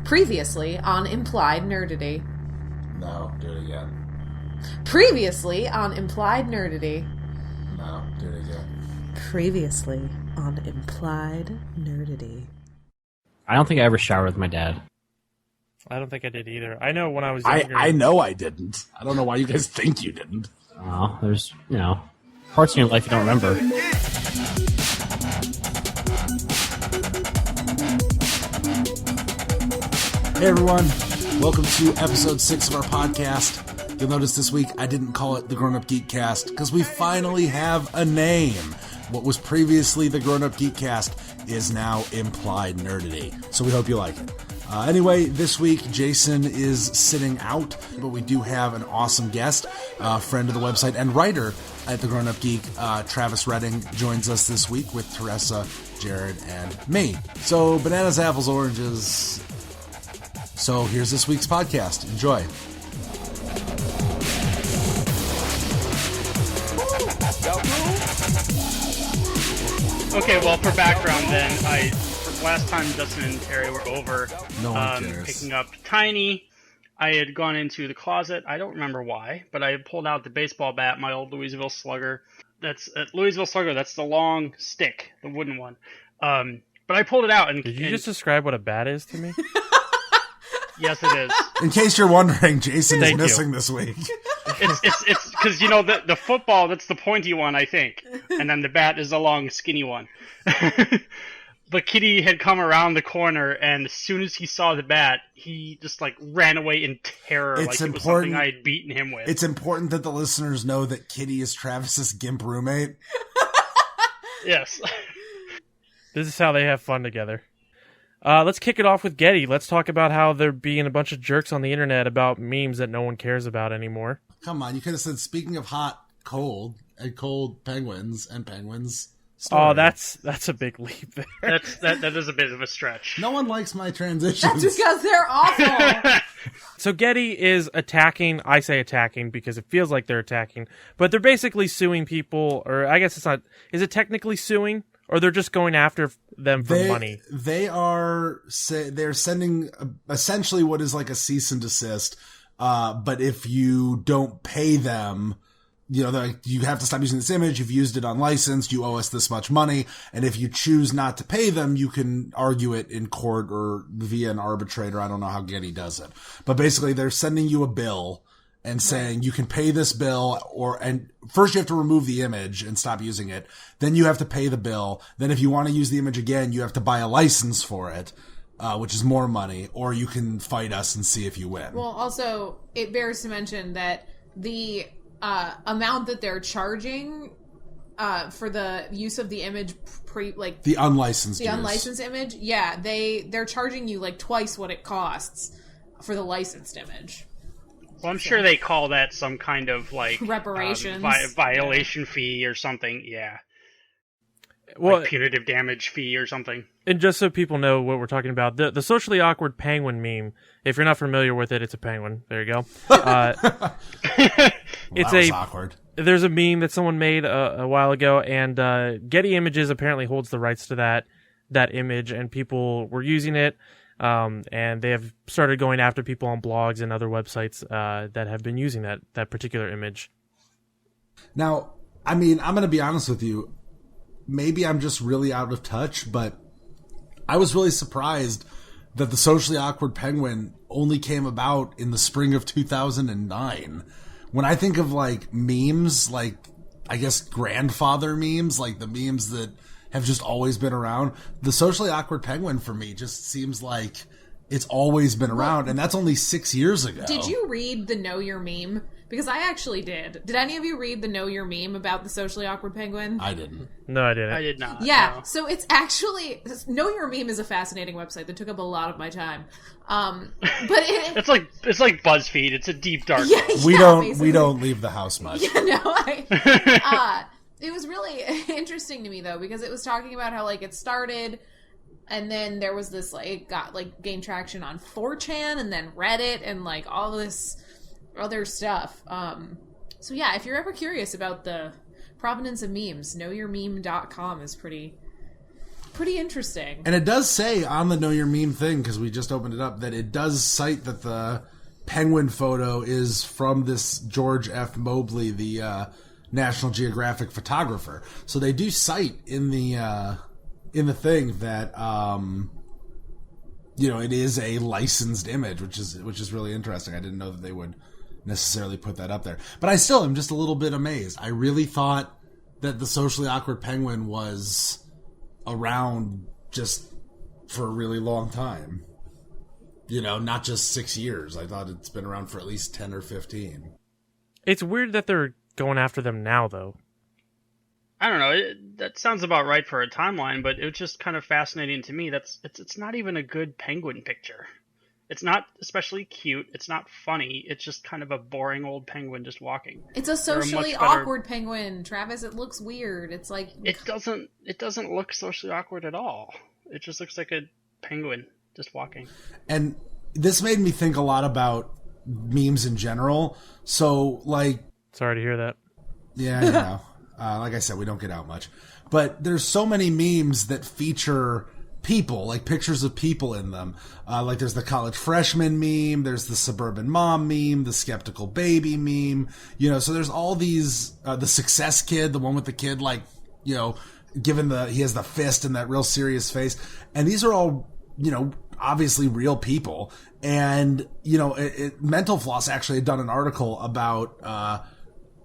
Previously on Implied Nerdity. No, do it again. Previously on Implied Nerdity. No, do it again. Previously on Implied Nerdity. I don't think I ever showered with my dad. I don't think I did either. I know when I was younger. I know I didn't. I don't know why you guys think you didn't. Oh, there's, parts in your life you don't remember. Hey everyone, welcome to episode 6 of our podcast. You'll notice this week I didn't call it the Grown Up Geek Cast because we finally have a name. What was previously the Grown Up Geek Cast is now Implied Nerdity. So we hope you like it. Anyway, this week Jason is sitting out, but we do have an awesome guest, friend of the website and writer at The Grown Up Geek, Travis Redding, joins us this week with Teresa, Jared, and me. So, bananas, apples, oranges. So, here's this week's podcast. Enjoy. Okay, well, for background then, last time Justin and Terry were over picking up Tiny, I had gone into the closet. I don't remember why, but I pulled out the baseball bat, my old Louisville Slugger. That's the long stick, the wooden one. But I pulled it out and... Did you just describe what a bat is to me? Yes, it is. In case you're wondering, Jason is missing this week. It's because, the football, that's the pointy one, I think. And then the bat is the long, skinny one. But Kitty had come around the corner, and as soon as he saw the bat, he just, ran away in terror, it was something I had beaten him with. It's important that the listeners know that Kitty is Travis's gimp roommate. Yes. This is how they have fun together. Let's kick it off with Getty. Let's talk about how they're being a bunch of jerks on the internet about memes that no one cares about anymore. Come on, you could have said, speaking of hot, cold penguins and penguins. Story. Oh, that's a big leap there. That is a bit of a stretch. No one likes my transitions. That's because they're awful. So Getty is attacking. I say attacking because it feels like they're attacking, but they're basically suing people, or I guess it's not. Is it technically suing, or they're just going after them for money? They're sending essentially what is like a cease and desist. But if you don't pay them, you have to stop using this image. You've used it unlicensed. You owe us this much money. And if you choose not to pay them, you can argue it in court or via an arbitrator. I don't know how Getty does it. But basically, they're sending you a bill and saying you can pay this bill, and first you have to remove the image and stop using it. Then you have to pay the bill. Then if you want to use the image again, you have to buy a license for it, which is more money, or you can fight us and see if you win. Well, also, it bears to mention that the amount that they're charging for the use of the image the unlicensed image, they're charging you twice what it costs for the licensed image. Well, I'm sure they call that some kind of reparations violation fee or something. Yeah. Well, punitive damage fee or something. And just so people know what we're talking about, the socially awkward penguin meme. If you're not familiar with it, it's a penguin. There you go. It's awkward. There's a meme that someone made a while ago, and Getty Images apparently holds the rights to that image, and people were using it. And they have started going after people on blogs and other websites that have been using that particular image. Now, I'm going to be honest with you. Maybe I'm just really out of touch, but I was really surprised that the socially awkward penguin only came about in the spring of 2009. When I think of memes, I guess grandfather memes, the memes that have just always been around, the socially awkward penguin for me just seems like it's always been around, and that's only 6 years ago. Did you read the Know Your Meme? Because I actually did. Did any of you read the Know Your Meme about the socially awkward penguin? I didn't. No, I didn't. I did not. Yeah, no. So it's actually... Know Your Meme is a fascinating website that took up a lot of my time. But it's like BuzzFeed. It's a deep dark. We don't leave the house much. Yeah, no, it was really interesting to me though, because it was talking about how it started, and then there was this gained traction on 4chan and then Reddit and all this other stuff. So yeah, if you're ever curious about the provenance of memes, knowyourmeme.com is pretty pretty interesting. And it does say on the Know Your Meme thing, because we just opened it up, that it does cite that the penguin photo is from this George F. Mobley, the National Geographic photographer. So they do cite in the thing that it is a licensed image, which is really interesting. I didn't know that they would necessarily put that up there, but I still am just a little bit amazed. I really thought that the socially awkward penguin was around just for a really long time. Not just 6 years. I thought it's been around for at least 10 or 15. It's weird that they're going after them now, though. I don't know. That sounds about right for a timeline, but it was just kind of fascinating to me. It's not even a good penguin picture. It's not especially cute. It's not funny. It's just kind of a boring old penguin just walking. It's a socially awkward penguin, Travis. It looks weird. It's like it doesn't look socially awkward at all. It just looks like a penguin just walking. And this made me think a lot about memes in general. So, like, sorry to hear that. Yeah, like I said, we don't get out much. But there's so many memes that feature people, like pictures of people in them. Like there's the college freshman meme, there's the suburban mom meme, the skeptical baby meme. So there's all these, the success kid, the one with the kid, like, he has the fist and that real serious face. And these are all, obviously real people. And, Mental Floss actually had done an article about,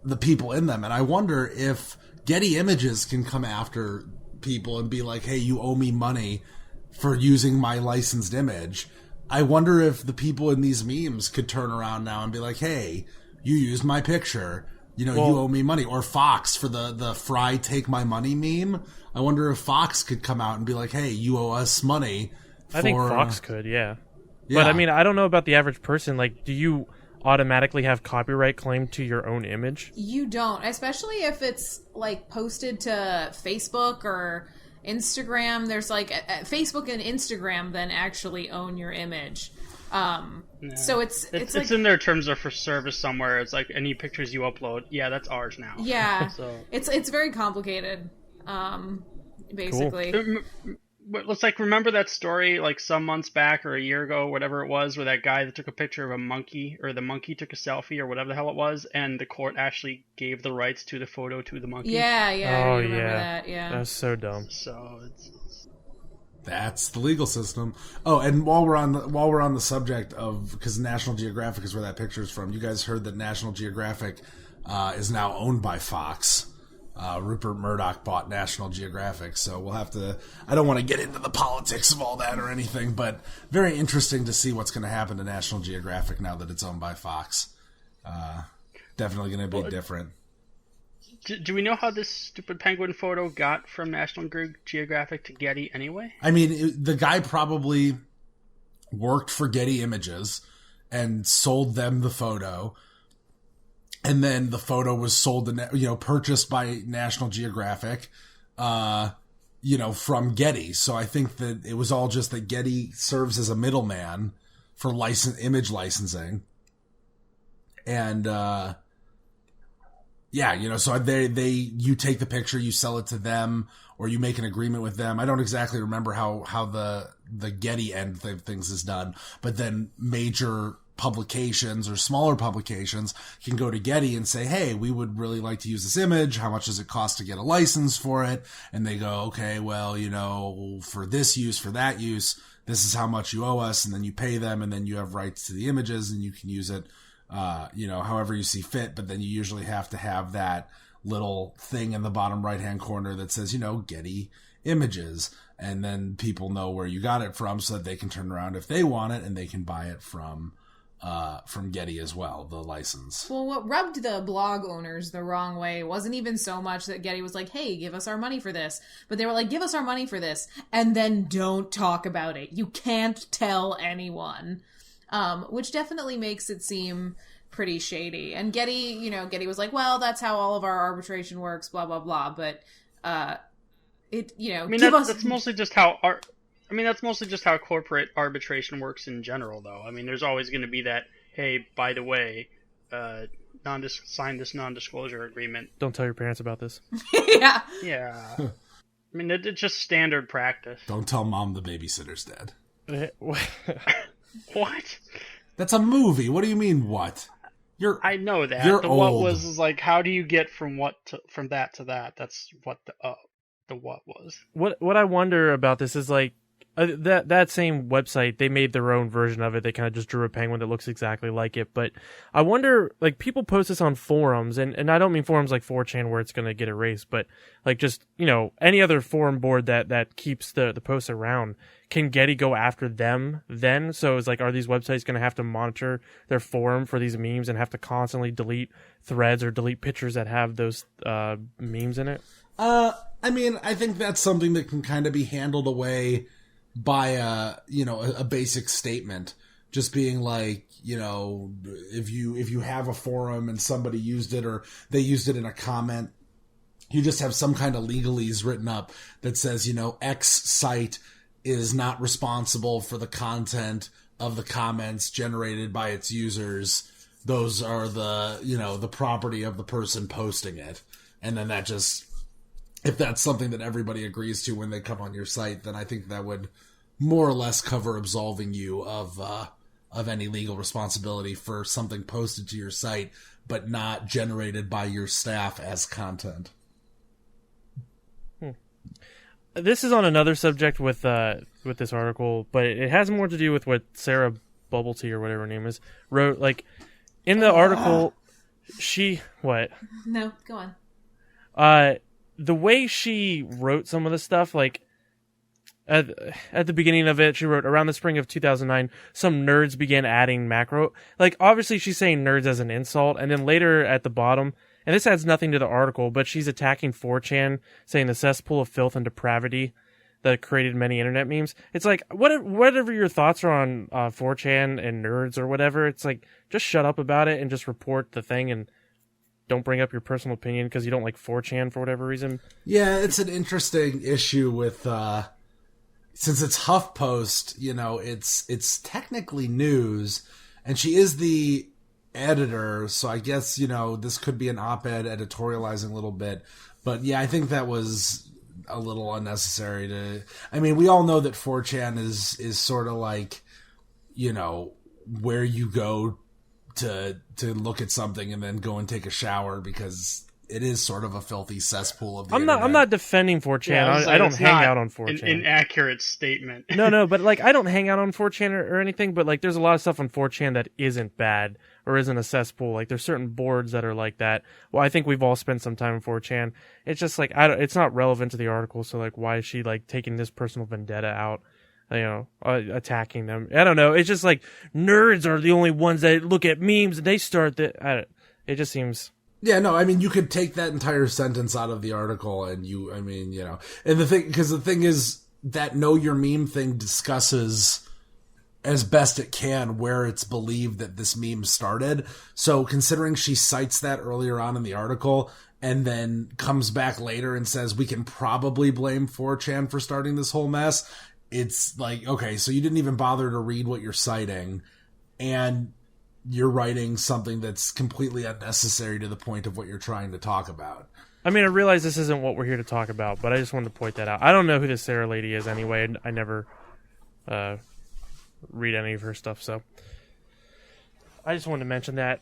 the people in them. And I wonder if Getty Images can come after people and be like, hey, you owe me money for using my licensed image. I wonder if the people in these memes could turn around now and be like, hey, you used my picture. You owe me money. Or Fox for the Fry Take My Money meme. I wonder if Fox could come out and be like, hey, you owe us money. I think Fox could, yeah. But I mean, I don't know about the average person. Like, do you automatically have copyright claim to your own image? You don't, especially if it's like posted to Facebook or Instagram. There's like Facebook and Instagram then actually own your image. So it's like, in their terms of for service somewhere. It's like any pictures you upload, that's ours now. Yeah. So it's very complicated. Basically. Cool. Let's remember that story like some months back or a year ago, whatever it was, where that guy that took a picture of a monkey, or the monkey took a selfie or whatever the hell it was, and the court actually gave the rights to the photo to the monkey. Yeah, oh, I remember that. Yeah, that's so dumb. So that's the legal system. Oh, and while we're on the subject of, because National Geographic is where that picture is from, you guys heard that National Geographic is now owned by Fox. Rupert Murdoch bought National Geographic, so we'll have to... I don't want to get into the politics of all that or anything, but very interesting to see what's going to happen to National Geographic now that it's owned by Fox. Definitely going to be different. Do we know how this stupid penguin photo got from National Geographic to Getty anyway? I mean, the guy probably worked for Getty Images and sold them the photo. And then the photo was sold to, purchased by National Geographic, from Getty. So I think that it was all just that Getty serves as a middleman for image licensing. And, so you take the picture, you sell it to them, or you make an agreement with them. I don't exactly remember how the Getty end of things is done, but then major publications or smaller publications can go to Getty and say, hey, we would really like to use this image. How much does it cost to get a license for it? And they go, okay, well, for this use, for that use, this is how much you owe us. And then you pay them, and then you have rights to the images, and you can use it, however you see fit. But then you usually have to have that little thing in the bottom right-hand corner that says, Getty Images. And then people know where you got it from, so that they can turn around if they want it, and they can buy it from Getty as well, the license. Well, what rubbed the blog owners the wrong way wasn't even so much that Getty was like, hey, give us our money for this. But they were like, give us our money for this, and then don't talk about it. You can't tell anyone. Which definitely makes it seem pretty shady. And Getty, Getty was like, well, that's how all of our arbitration works, blah, blah, blah. But, that's mostly just how that's mostly just how corporate arbitration works in general, though. I mean, there's always going to be that, hey, by the way, sign this non-disclosure agreement. Don't tell your parents about this. Yeah. Yeah. I mean, it's just standard practice. Don't tell mom the babysitter's dead. What? That's a movie. What do you mean, what? I know that. You're the old. What was like, how do you get from that to that? That's what the what was. What I wonder about this is like that same website, they made their own version of it. They kind of just drew a penguin that looks exactly like it. But I wonder, like, people post this on forums, and I don't mean forums like 4chan where it's going to get erased, but like just, any other forum board that keeps the posts around. Can Getty go after them then? So it's like, are these websites going to have to monitor their forum for these memes and have to constantly delete threads or delete pictures that have those memes in it? I mean, I think that's something that can kind of be handled away by a basic statement, just being like, if you have a forum and somebody used it or they used it in a comment, you just have some kind of legalese written up that says, X site is not responsible for the content of the comments generated by its users. Those are the property of the person posting it. And then that just, if that's something that everybody agrees to when they come on your site, then I think that would more or less cover absolving you of any legal responsibility for something posted to your site, but not generated by your staff as content. This is on another subject with this article, but it has more to do with what Sarah Bubble Tea or whatever her name is wrote. Like in the article, what? No, go on. The way she wrote some of the stuff, like at the beginning of it, she wrote, around the spring of 2009, some nerds began adding macro. Like, obviously she's saying nerds as an insult, and then later at the bottom, and this adds nothing to the article, but she's attacking 4chan, saying the cesspool of filth and depravity that created many internet memes. It's like, whatever your thoughts are on 4chan and nerds or whatever, it's like, just shut up about it and just report the thing and don't bring up your personal opinion because you don't like 4chan for whatever reason. Yeah, it's an interesting issue with, since it's HuffPost, it's technically news, and she is the editor, so I guess, this could be an op-ed editorializing a little bit. But yeah, I think that was a little unnecessary we all know that 4chan is sort of like, where you go to look at something and then go and take a shower, because it is sort of a filthy cesspool of the internet. I'm not defending 4chan. Yeah, I don't hang out on 4chan. An inaccurate statement. No, but like I don't hang out on 4chan or anything, but like there's a lot of stuff on 4chan that isn't bad or isn't a cesspool. Like there's certain boards that are like that. Well, I think we've all spent some time on 4chan. It's just like it's not relevant to the article, so like why is she like taking this personal vendetta out? Attacking them. I don't know. It's just like nerds are the only ones that look at memes and they start that. It just seems. Yeah, no, you could take that entire sentence out of the article and and the thing is that Know Your Meme thing discusses as best it can where it's believed that this meme started. So considering she cites that earlier on in the article and then comes back later and says we can probably blame 4chan for starting this whole mess, it's like, okay, so you didn't even bother to read what you're citing, and you're writing something that's completely unnecessary to the point of what you're trying to talk about. I realize this isn't what we're here to talk about, but I just wanted to point that out. I don't know who this Sarah lady is anyway. I never read any of her stuff, so I just wanted to mention that.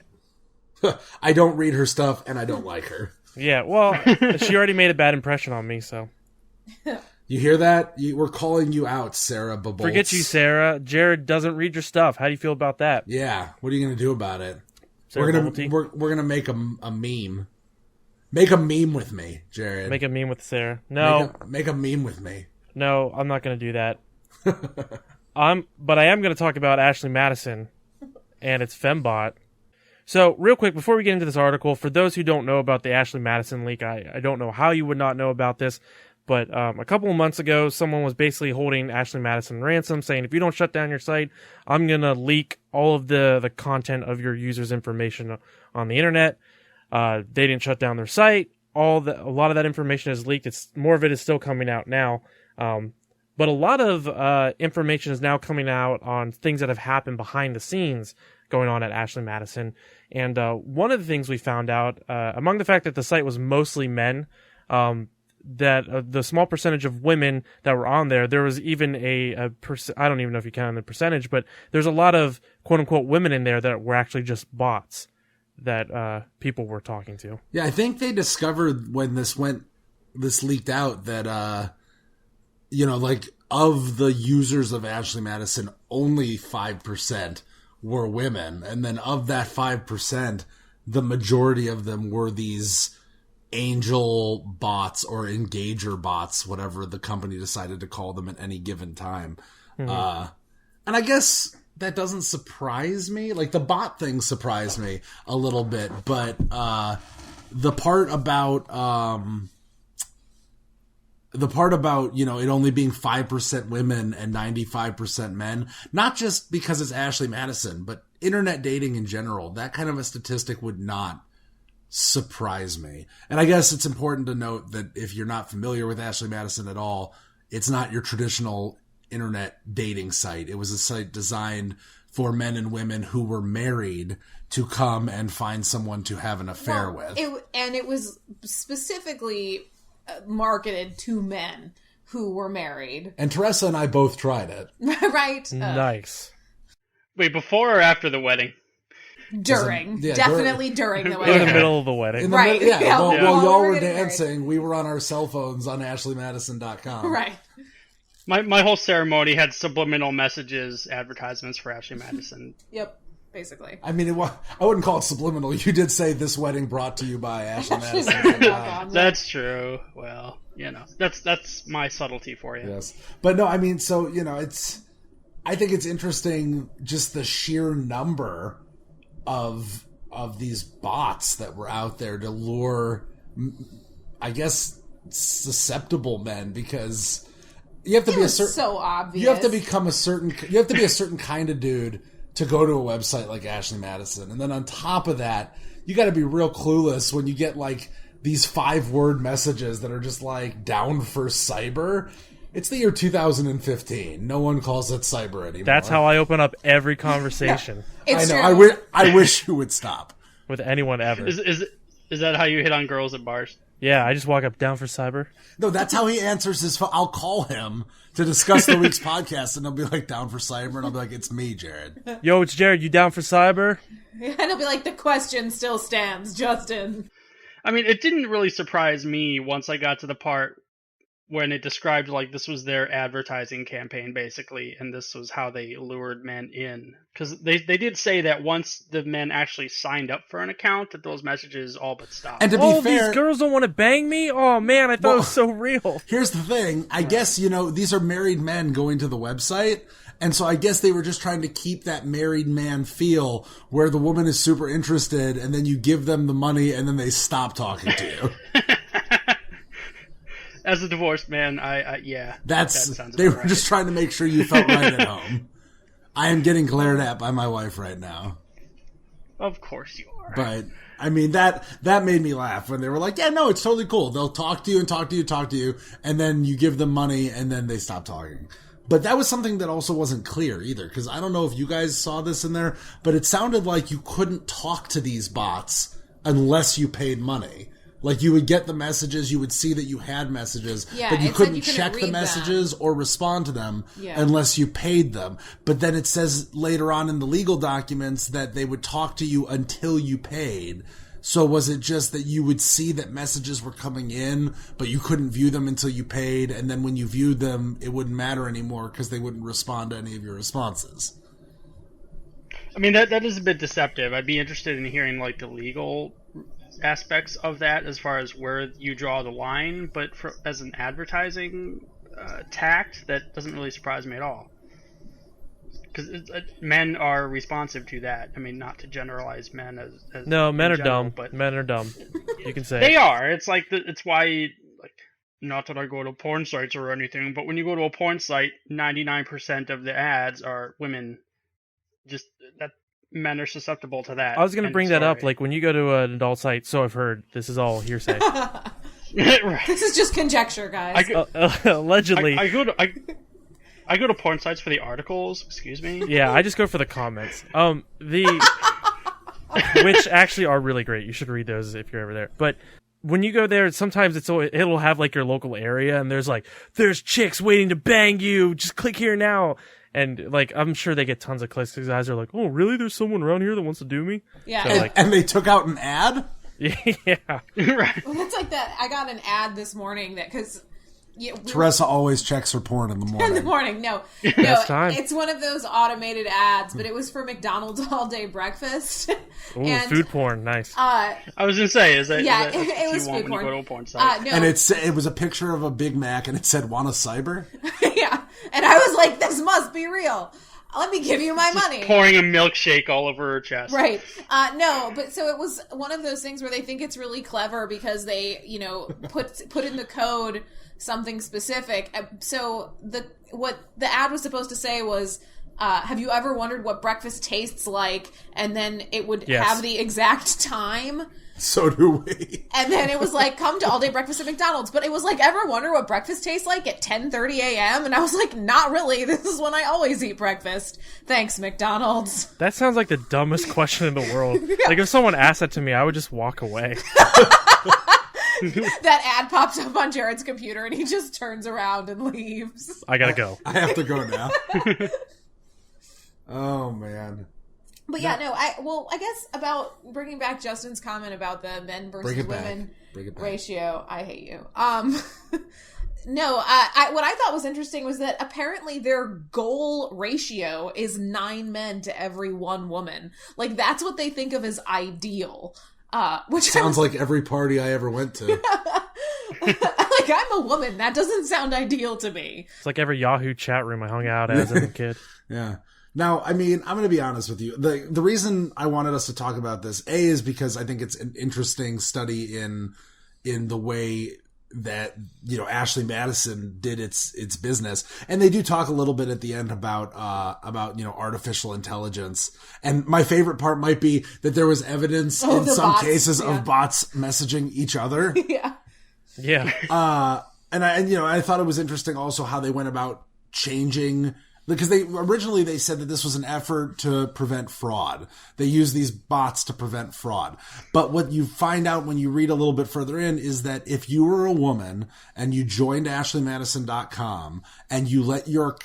I don't read her stuff, and I don't like her. Yeah, well, she already made a bad impression on me, so... You hear that? We're calling you out, Sarah Babolts. Forget you, Sarah. Jared doesn't read your stuff. How do you feel about that? Yeah. What are you going to do about it? Sarah we're gonna make a meme. Make a meme with me, Jared. Make a meme with Sarah. No. Make a meme with me. No, I'm not going to do that. But I am going to talk about Ashley Madison and its fembot. So, real quick, before we get into this article, for those who don't know about the Ashley Madison leak, I don't know how you would not know about this. But a couple of months ago, someone was basically holding Ashley Madison ransom, saying, if you don't shut down your site, I'm going to leak all of the content of your users' information on the internet. They didn't shut down their site. A lot of that information is leaked. More of it is still coming out now. But a lot of information is now coming out on things that have happened behind the scenes going on at Ashley Madison. And one of the things we found out, among the fact that the site was mostly men, the small percentage of women that were on there, there was even I don't even know if you count the percentage, but there's a lot of quote unquote women in there that were actually just bots that people were talking to. Yeah, I think they discovered when this leaked out that like of the users of Ashley Madison, only 5% were women, and then of that 5%, the majority of them were these angel bots or engager bots, whatever the company decided to call them at any given time. Mm-hmm. And I guess that doesn't surprise me. Like, the bot thing surprised me a little bit, but the part about it only being 5% women and 95% men, not just because it's Ashley Madison, but internet dating in general, that kind of a statistic would not surprise me. And I guess it's important to note that if you're not familiar with Ashley Madison at all, it's not your traditional internet dating site. It was a site designed for men and women who were married to come and find someone to have an affair with. It was specifically marketed to men who were married. And Teresa and I both tried it. Right? Nice. Wait, before or after the wedding? During. Definitely during the wedding. In the middle of the wedding. Right. While y'all were dancing, we were on our cell phones on ashleymadison.com. Right. My whole ceremony had subliminal messages, advertisements for Ashley Madison. Yep, basically. I mean, I wouldn't call it subliminal. You did say this wedding brought to you by Ashley Madison. That's true. Well, that's my subtlety for you. Yes. But no, I mean, so, I think it's interesting just the sheer number of these bots that were out there to lure, I guess, susceptible men, because you have to be so obvious. You have to become you have to be a certain kind of dude to go to a website like Ashley Madison. And then on top of that, you got to be real clueless when you get like these 5-word messages that are just like down for cyber. It's the year 2015. No one calls it cyber anymore. That's how I open up every conversation. Yeah, I know. I wish you would stop. With anyone ever. Is that how you hit on girls at bars? Yeah, I just walk up, down for cyber. No, that's how he answers his phone. I'll call him to discuss the week's podcast, and he'll be like, down for cyber, and I'll be like, it's me, Jared. Yo, it's Jared. You down for cyber? And he'll be like, the question still stands, Justin. I mean, it didn't really surprise me once I got to the part when it described like this was their advertising campaign basically, and this was how they lured men in. Because they did say that once the men actually signed up for an account, that those messages all but stopped. And to be fair, these girls don't want to bang me? Oh man, I thought it was so real. Here's the thing. I guess, these are married men going to the website. And so I guess they were just trying to keep that married man feel where the woman is super interested, and then you give them the money and then they stop talking to you. As a divorced man, that sounds they were right. just trying to make sure you felt right at home. I am getting glared at by my wife right now. Of course you are. But I mean, that made me laugh when they were like, yeah, no, it's totally cool. They'll talk to you and talk to you, talk to you, and then you give them money and then they stop talking. But that was something that also wasn't clear either, because I don't know if you guys saw this in there, but it sounded like you couldn't talk to these bots unless you paid money. Like, you would get the messages, you would see that you had messages, but you couldn't check the messages or respond to them unless you paid them. But then it says later on in the legal documents that they would talk to you until you paid. So was it just that you would see that messages were coming in, but you couldn't view them until you paid, and then when you viewed them, it wouldn't matter anymore because they wouldn't respond to any of your responses? I mean, that is a bit deceptive. I'd be interested in hearing, like, the legal aspects of that as far as where you draw the line, but as an advertising tact, that doesn't really surprise me at all. Because men are responsive to that. I mean, not to generalize men as no, men are general, dumb. but men are dumb. You can say they are. It's like it's why, like, not that I go to porn sites or anything, but when you go to a porn site, 99% of the ads are women. Just that men are susceptible to that. I was going to bring that up. Like, when you go to an adult site, so I've heard. This is all hearsay. Right. This is just conjecture, guys. Allegedly. I go to porn sites for the articles. Excuse me. Yeah, I just go for the comments. Which actually are really great. You should read those if you're ever there. But when you go there, sometimes it'll have like your local area, and there's chicks waiting to bang you. Just click here now. And like, I'm sure they get tons of clicks because guys are like, "Oh, really? There's someone around here that wants to do me." Yeah, so, like, and they took out an ad. Yeah, right. Well, that's like that. I got an ad this morning because Teresa always checks her porn in the morning. In the morning, no, time. It's one of those automated ads, but it was for McDonald's all-day breakfast. Ooh, and, food porn, nice. I was gonna say, is that it was food porn. When you go to a porn site? No. And it was a picture of a Big Mac, and it said, "Want a cyber?" Yeah, and I was like, "This must be real. Let me give you my money." Pouring a milkshake all over her chest. Right. No, but so it was one of those things where they think it's really clever because they, put in the code something specific. So what the ad was supposed to say was, have you ever wondered what breakfast tastes like? And then it would have the exact time. So do we. And then it was like, come to all-day breakfast at McDonald's. But it was like, ever wonder what breakfast tastes like at 10:30 a.m.? And I was like, not really. This is when I always eat breakfast. Thanks, McDonald's. That sounds like the dumbest question in the world. Yeah. Like, if someone asked that to me, I would just walk away. That ad pops up on Jared's computer, and he just turns around and leaves. I gotta go. I have to go now. Oh, man. But yeah, no, I guess about bringing back Justin's comment about the men versus women ratio. I hate you. No, what I thought was interesting was that apparently their goal ratio is 9 men to every 1 woman. Like, that's what they think of as ideal. Which sounds like every party I ever went to. Like, I'm a woman. That doesn't sound ideal to me. It's like every Yahoo chat room I hung out as a kid. Yeah. Now, I mean, I'm going to be honest with you. The reason I wanted us to talk about this, is because I think it's an interesting study in the way that, Ashley Madison did its business. And they do talk a little bit at the end about artificial intelligence. And my favorite part might be that there was evidence in some cases of bots messaging each other. Yeah. Yeah. And I thought it was interesting also how they went about changing, because they originally said that this was an effort to prevent fraud. They use these bots to prevent fraud. But what you find out when you read a little bit further in is that if you were a woman and you joined AshleyMadison.com and you let your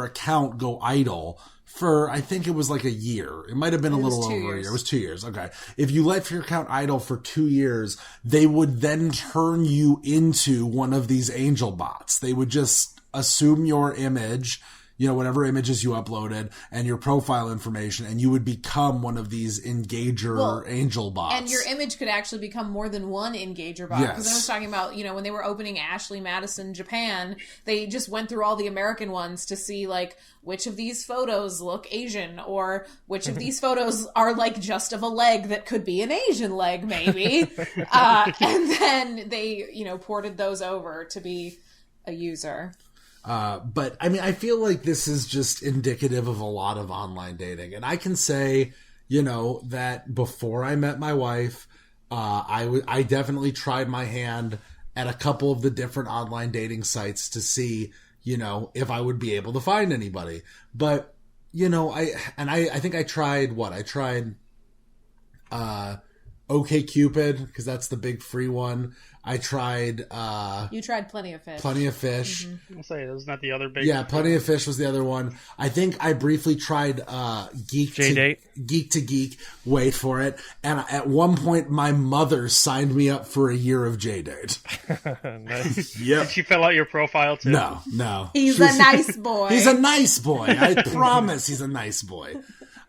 account go idle for, I think it was like a year. It might have been a little over a year. It was 2 years. Okay. If you let your account idle for 2 years, they would then turn you into one of these angel bots. They would just assume your image, whatever images you uploaded and your profile information, and you would become one of these engager angel bots. And your image could actually become more than one engager bot. Because I was talking about, when they were opening Ashley Madison Japan, they just went through all the American ones to see, like, which of these photos look Asian, or which of these photos are, like, just of a leg that could be an Asian leg, maybe. And then they, ported those over to be a user. But I mean, I feel like this is just indicative of a lot of online dating. And I can say, that before I met my wife, I definitely tried my hand at a couple of the different online dating sites to see, if I would be able to find anybody. But, I think I tried OkCupid, because that's the big free one. I tried... you tried Plenty of Fish. Plenty of Fish. Mm-hmm. I'll say, wasn't that the other big... Yeah, Plenty of Fish was the other one. I think I briefly tried Geek to Geek. Wait for it. And at one point, my mother signed me up for a year of J-Date. Nice. Yep. Did she fill out your profile, too? No. He's a nice boy. He's a nice boy. I promise he's a nice boy.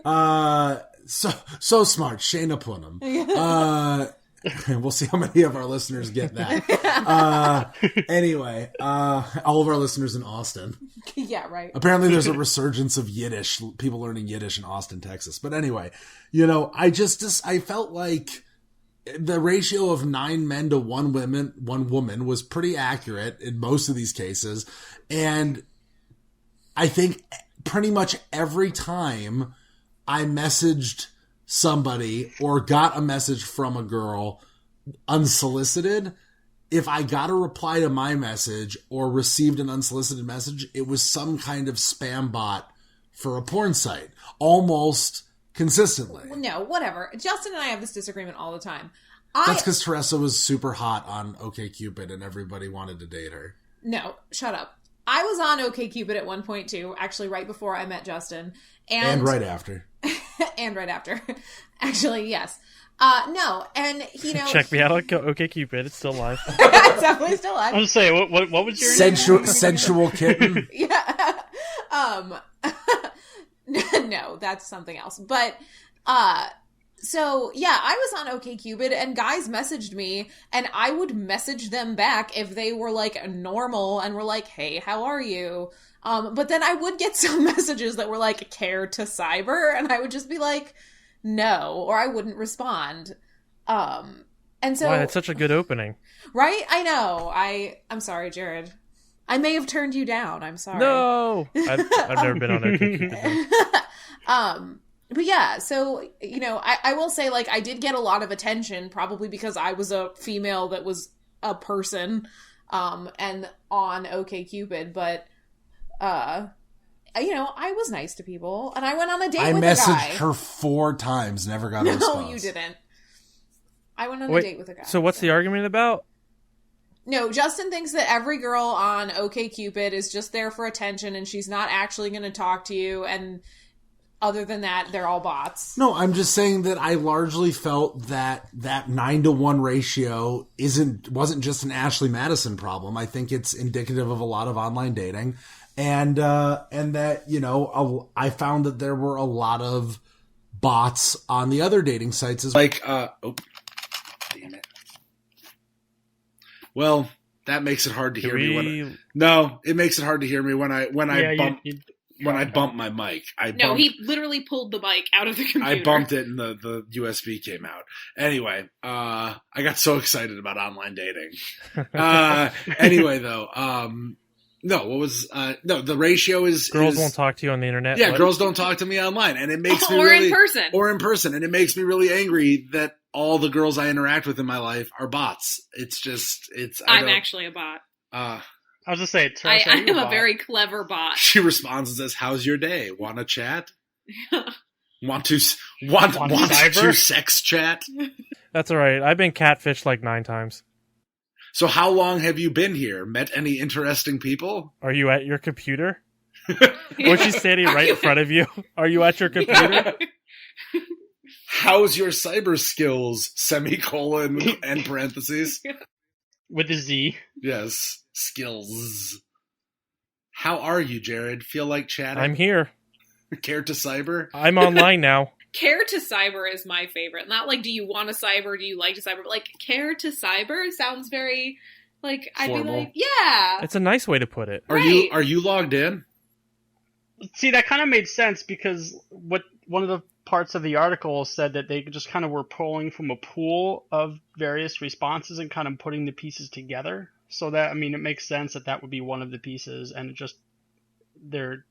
So smart. Shayna Punham. We'll see how many of our listeners get that. Anyway, all of our listeners in Austin. Yeah, right. Apparently there's a resurgence of Yiddish, people learning Yiddish in Austin, Texas. But anyway, I felt like the ratio of 9 men to 1 woman was pretty accurate in most of these cases. And I think pretty much every time I messaged somebody or got a message from a girl unsolicited, if I got a reply to my message or received an unsolicited message, it was some kind of spam bot for a porn site, almost consistently. No, whatever. Justin and I have this disagreement all the time. That's because Teresa was super hot on OkCupid and everybody wanted to date her. No, shut up. I was on OkCupid at one point too, actually right before I met Justin. And right after. And right after. Actually, yes. No, and check me out on OkCupid. It's still live. It's definitely still live. I'm say what was your sensual kitten? Yeah. No, that's something else. But so yeah, I was on OkCupid and guys messaged me and I would message them back if they were like normal and were like, "Hey, how are you?" But then I would get some messages that were like, "Care to cyber?" and I would just be like, "No," or I wouldn't respond. And so why, that's such a good opening. Right? I know. I'm sorry, Jared. I may have turned you down. I'm sorry. No, I've never been on OkCupid. But yeah, so, I will say, like, I did get a lot of attention, probably because I was a female that was a person, and on OkCupid, but, I was nice to people, and I went on a date with a guy. I messaged her 4 times, never got a response. No, you didn't. I went on a date with a guy. So what's the argument about? No, Justin thinks that every girl on OkCupid is just there for attention, and she's not actually going to talk to you, and other than that, they're all bots. No, I'm just saying that I largely felt that 9-to-1 ratio wasn't just an Ashley Madison problem. I think it's indicative of a lot of online dating, and that I found that there were a lot of bots on the other dating sites as well. Damn it. Well, that makes it hard to hear me. It makes it hard to hear me when I bump my mic. He literally pulled the mic out of the computer. I bumped it and the USB came out. Anyway, I got so excited about online dating. Anyway, though, the ratio is... Girls won't talk to you on the internet. Yeah, girls don't talk to me online. And it makes me Or in person. And it makes me really angry that all the girls I interact with in my life are bots. I'm actually a bot. I was just saying, I am a very clever bot. She responds and says, "How's your day? Want to chat? Want to sex chat?" That's all right. I've been catfished like 9 times. So how long have you been here? Met any interesting people? Are you at your computer? Was she standing right in front of you? Are you at your computer? How's your cyber skills? Semicolon and parentheses. With a Z. Yes. Skills. How are you, Jared? Feel like chatting? I'm here. Care to cyber? I'm online now. Care to cyber is my favorite. Not like, do you want to cyber? Do you like to cyber? But like, care to cyber sounds very, like, I'd formal. be like, yeah. It's a nice way to put it. Are you logged in? See, that kind of made sense because one of the parts of the article said that they just kind of were pulling from a pool of various responses and kind of putting the pieces together. So that, it makes sense that would be one of the pieces, and their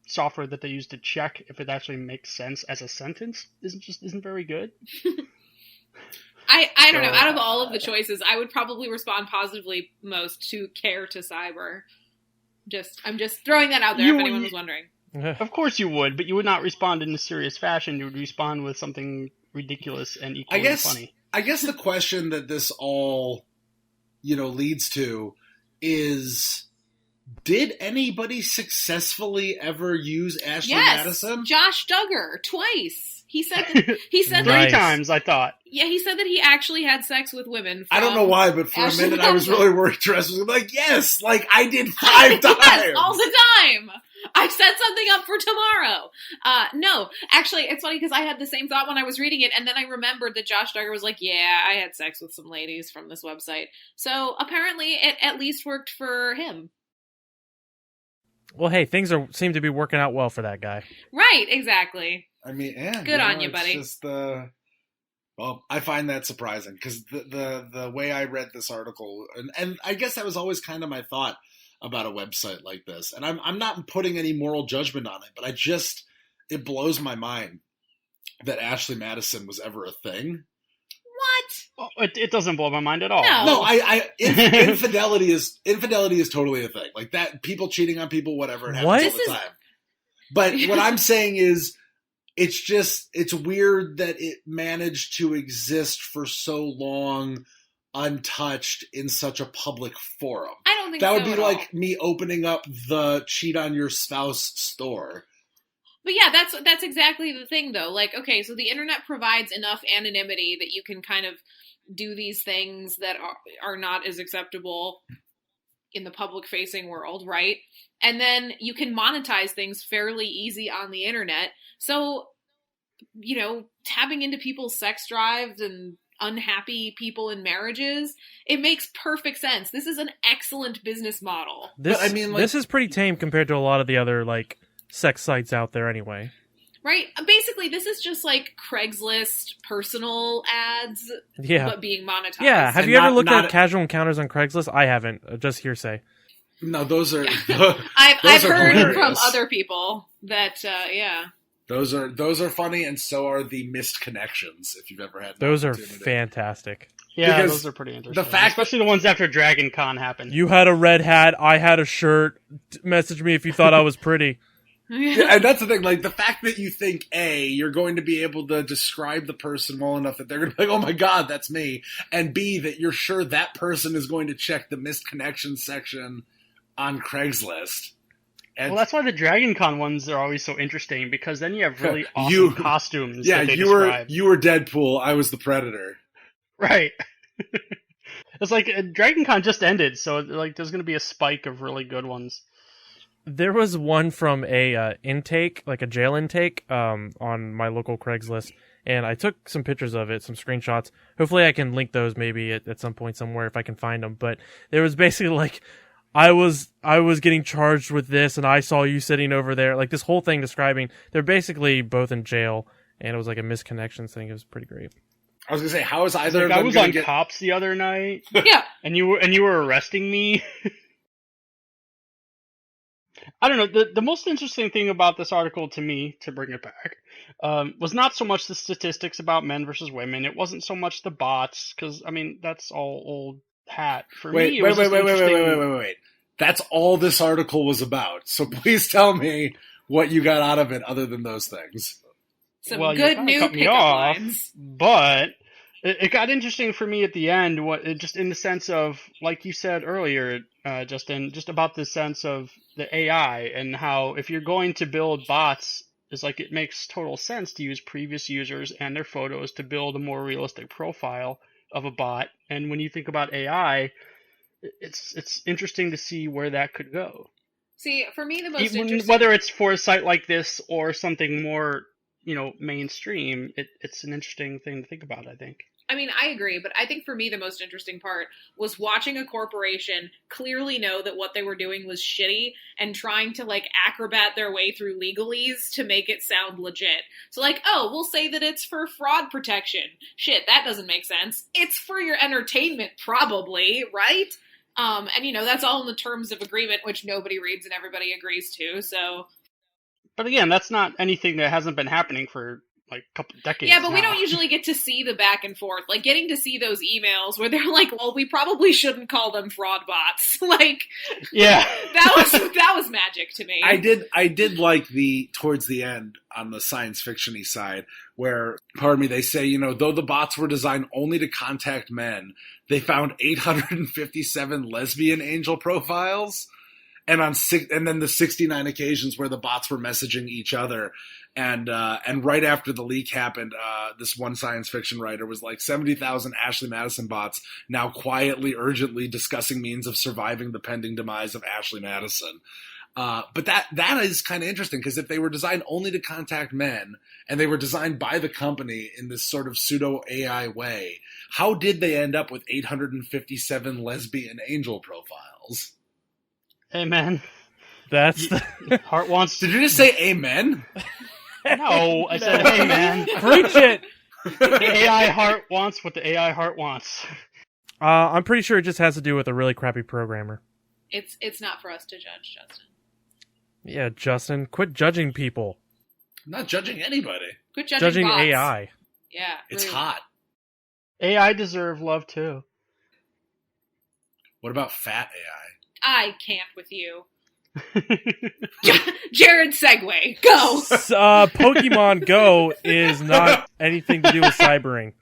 software that they use to check if it actually makes sense as a sentence isn't very good. I don't know. Out of all of the choices, I would probably respond positively most to care to cyber. I'm just throwing that out there if anyone was wondering. Of course you would, but you would not respond in a serious fashion. You would respond with something ridiculous and equally funny. I guess the question that this all, leads to is, did anybody successfully ever use Ashley Madison? Josh Duggar, twice. He said 3 times, I thought. Yeah, he said that he actually had sex with women. I don't know why, but for a minute I was really worried Teresa was like, yes, like I did 5 times. Yes, all the time. I set something up for tomorrow. No, actually, it's funny because I had the same thought when I was reading it, and then I remembered that Josh Duggar was like, yeah, I had sex with some ladies from this website. So apparently it at least worked for him. Well, hey, things seem to be working out well for that guy. Right, exactly. Good on you, buddy. Just well, I find that surprising because the way I read this article, and I guess that was always kind of my thought about a website like this. And I'm not putting any moral judgment on it, but it blows my mind that Ashley Madison was ever a thing. What? Oh, it doesn't blow my mind at all. No, infidelity is totally a thing. Like that, people cheating on people, whatever. It happens all the time. But what I'm saying is, it's weird that it managed to exist for so long untouched in such a public forum. I don't think that so would be at like all. me opening up the cheat on your spouse store. But yeah, that's exactly the thing, though. Like, okay, so the internet provides enough anonymity that you can kind of do these things that are not as acceptable in the public-facing world, right? And then you can monetize things fairly easy on the internet. So, tapping into people's sex drives and unhappy people in marriages, it makes perfect sense. This is an excellent business model. This is pretty tame compared to a lot of the other, like, sex sites out there anyway. Right? Basically, this is just like Craigslist personal ads, but being monetized. Yeah, have you ever looked at casual encounters on Craigslist? I haven't, just hearsay. No, those are... I've heard hilarious. From other people that, Those are funny, and so are the missed connections, if you've ever had those are fantastic. Yeah, those are pretty interesting. Especially the ones after Dragon Con happened. You had a red hat, I had a shirt, message me if you thought I was pretty. Yeah, and that's the thing, like, the fact that you think, A, you're going to be able to describe the person well enough that they're going to be like, oh my god, that's me, and B, that you're sure that person is going to check the missed connections section on Craigslist. And well, that's why the Dragon Con ones are always so interesting, because then you have really awesome costumes that they describe. You were Deadpool, I was the Predator. Right. It's like, Dragon Con just ended, so like there's going to be a spike of really good ones. There was one from a intake, like a jail intake, on my local Craigslist, and I took some pictures of it, some screenshots. Hopefully I can link those maybe at some point somewhere if I can find them. But there was basically like, I was getting charged with this, and I saw you sitting over there. Like this whole thing describing they're basically both in jail, and it was like a misconnections thing. It was pretty great. I was gonna say, how is either of them? I was on Cops the other night. Yeah, and you were arresting me. I don't know. The most interesting thing about this article to me, to bring it back, was not so much the statistics about men versus women. It wasn't so much the bots, because I mean that's all old hat. For me, wait. That's all this article was about. So please tell me what you got out of it, other than those things. Some good new pickup lines, but it got interesting for me at the end. Just in the sense of, like you said earlier, Justin, just about the sense of the AI and how if you're going to build bots, it's like it makes total sense to use previous users and their photos to build a more realistic profile of a bot. And when you think about AI, it's interesting to see where that could go. See, for me, the most interesting, whether it's for a site like this or something more, mainstream, it's an interesting thing to think about, I think. I mean, I agree, but I think for me the most interesting part was watching a corporation clearly know that what they were doing was shitty and trying to, like, acrobat their way through legalese to make it sound legit. So, like, oh, we'll say that it's for fraud protection. Shit, that doesn't make sense. It's for your entertainment, probably, right? And, that's all in the terms of agreement, which nobody reads and everybody agrees to, so... But again, that's not anything that hasn't been happening for like a couple decades. Yeah, but we don't usually get to see the back and forth. Like getting to see those emails where they're like, "Well, we probably shouldn't call them fraud bots." Like, yeah, that was magic to me. I did like towards the end on the science fiction-y side where, they say, though the bots were designed only to contact men, they found 857 lesbian angel profiles. And then the 69 occasions where the bots were messaging each other, and right after the leak happened, this one science fiction writer was like 70,000 Ashley Madison bots now quietly, urgently discussing means of surviving the pending demise of Ashley Madison. But that is kind of interesting because if they were designed only to contact men and they were designed by the company in this sort of pseudo AI way, how did they end up with 857 lesbian angel profiles? Amen. That's the heart wants. Did you just say amen? No, I said amen. Preach it. The AI heart wants what the AI heart wants. I'm pretty sure it just has to do with a really crappy programmer. It's not for us to judge, Justin. Yeah, Justin, quit judging people. I'm not judging anybody. Quit judging bots. AI. Yeah, it's rude. hot. AI deserve love too. What about fat AI? I can't with you. Jared segue. Go. Pokemon Go is not anything to do with cybering.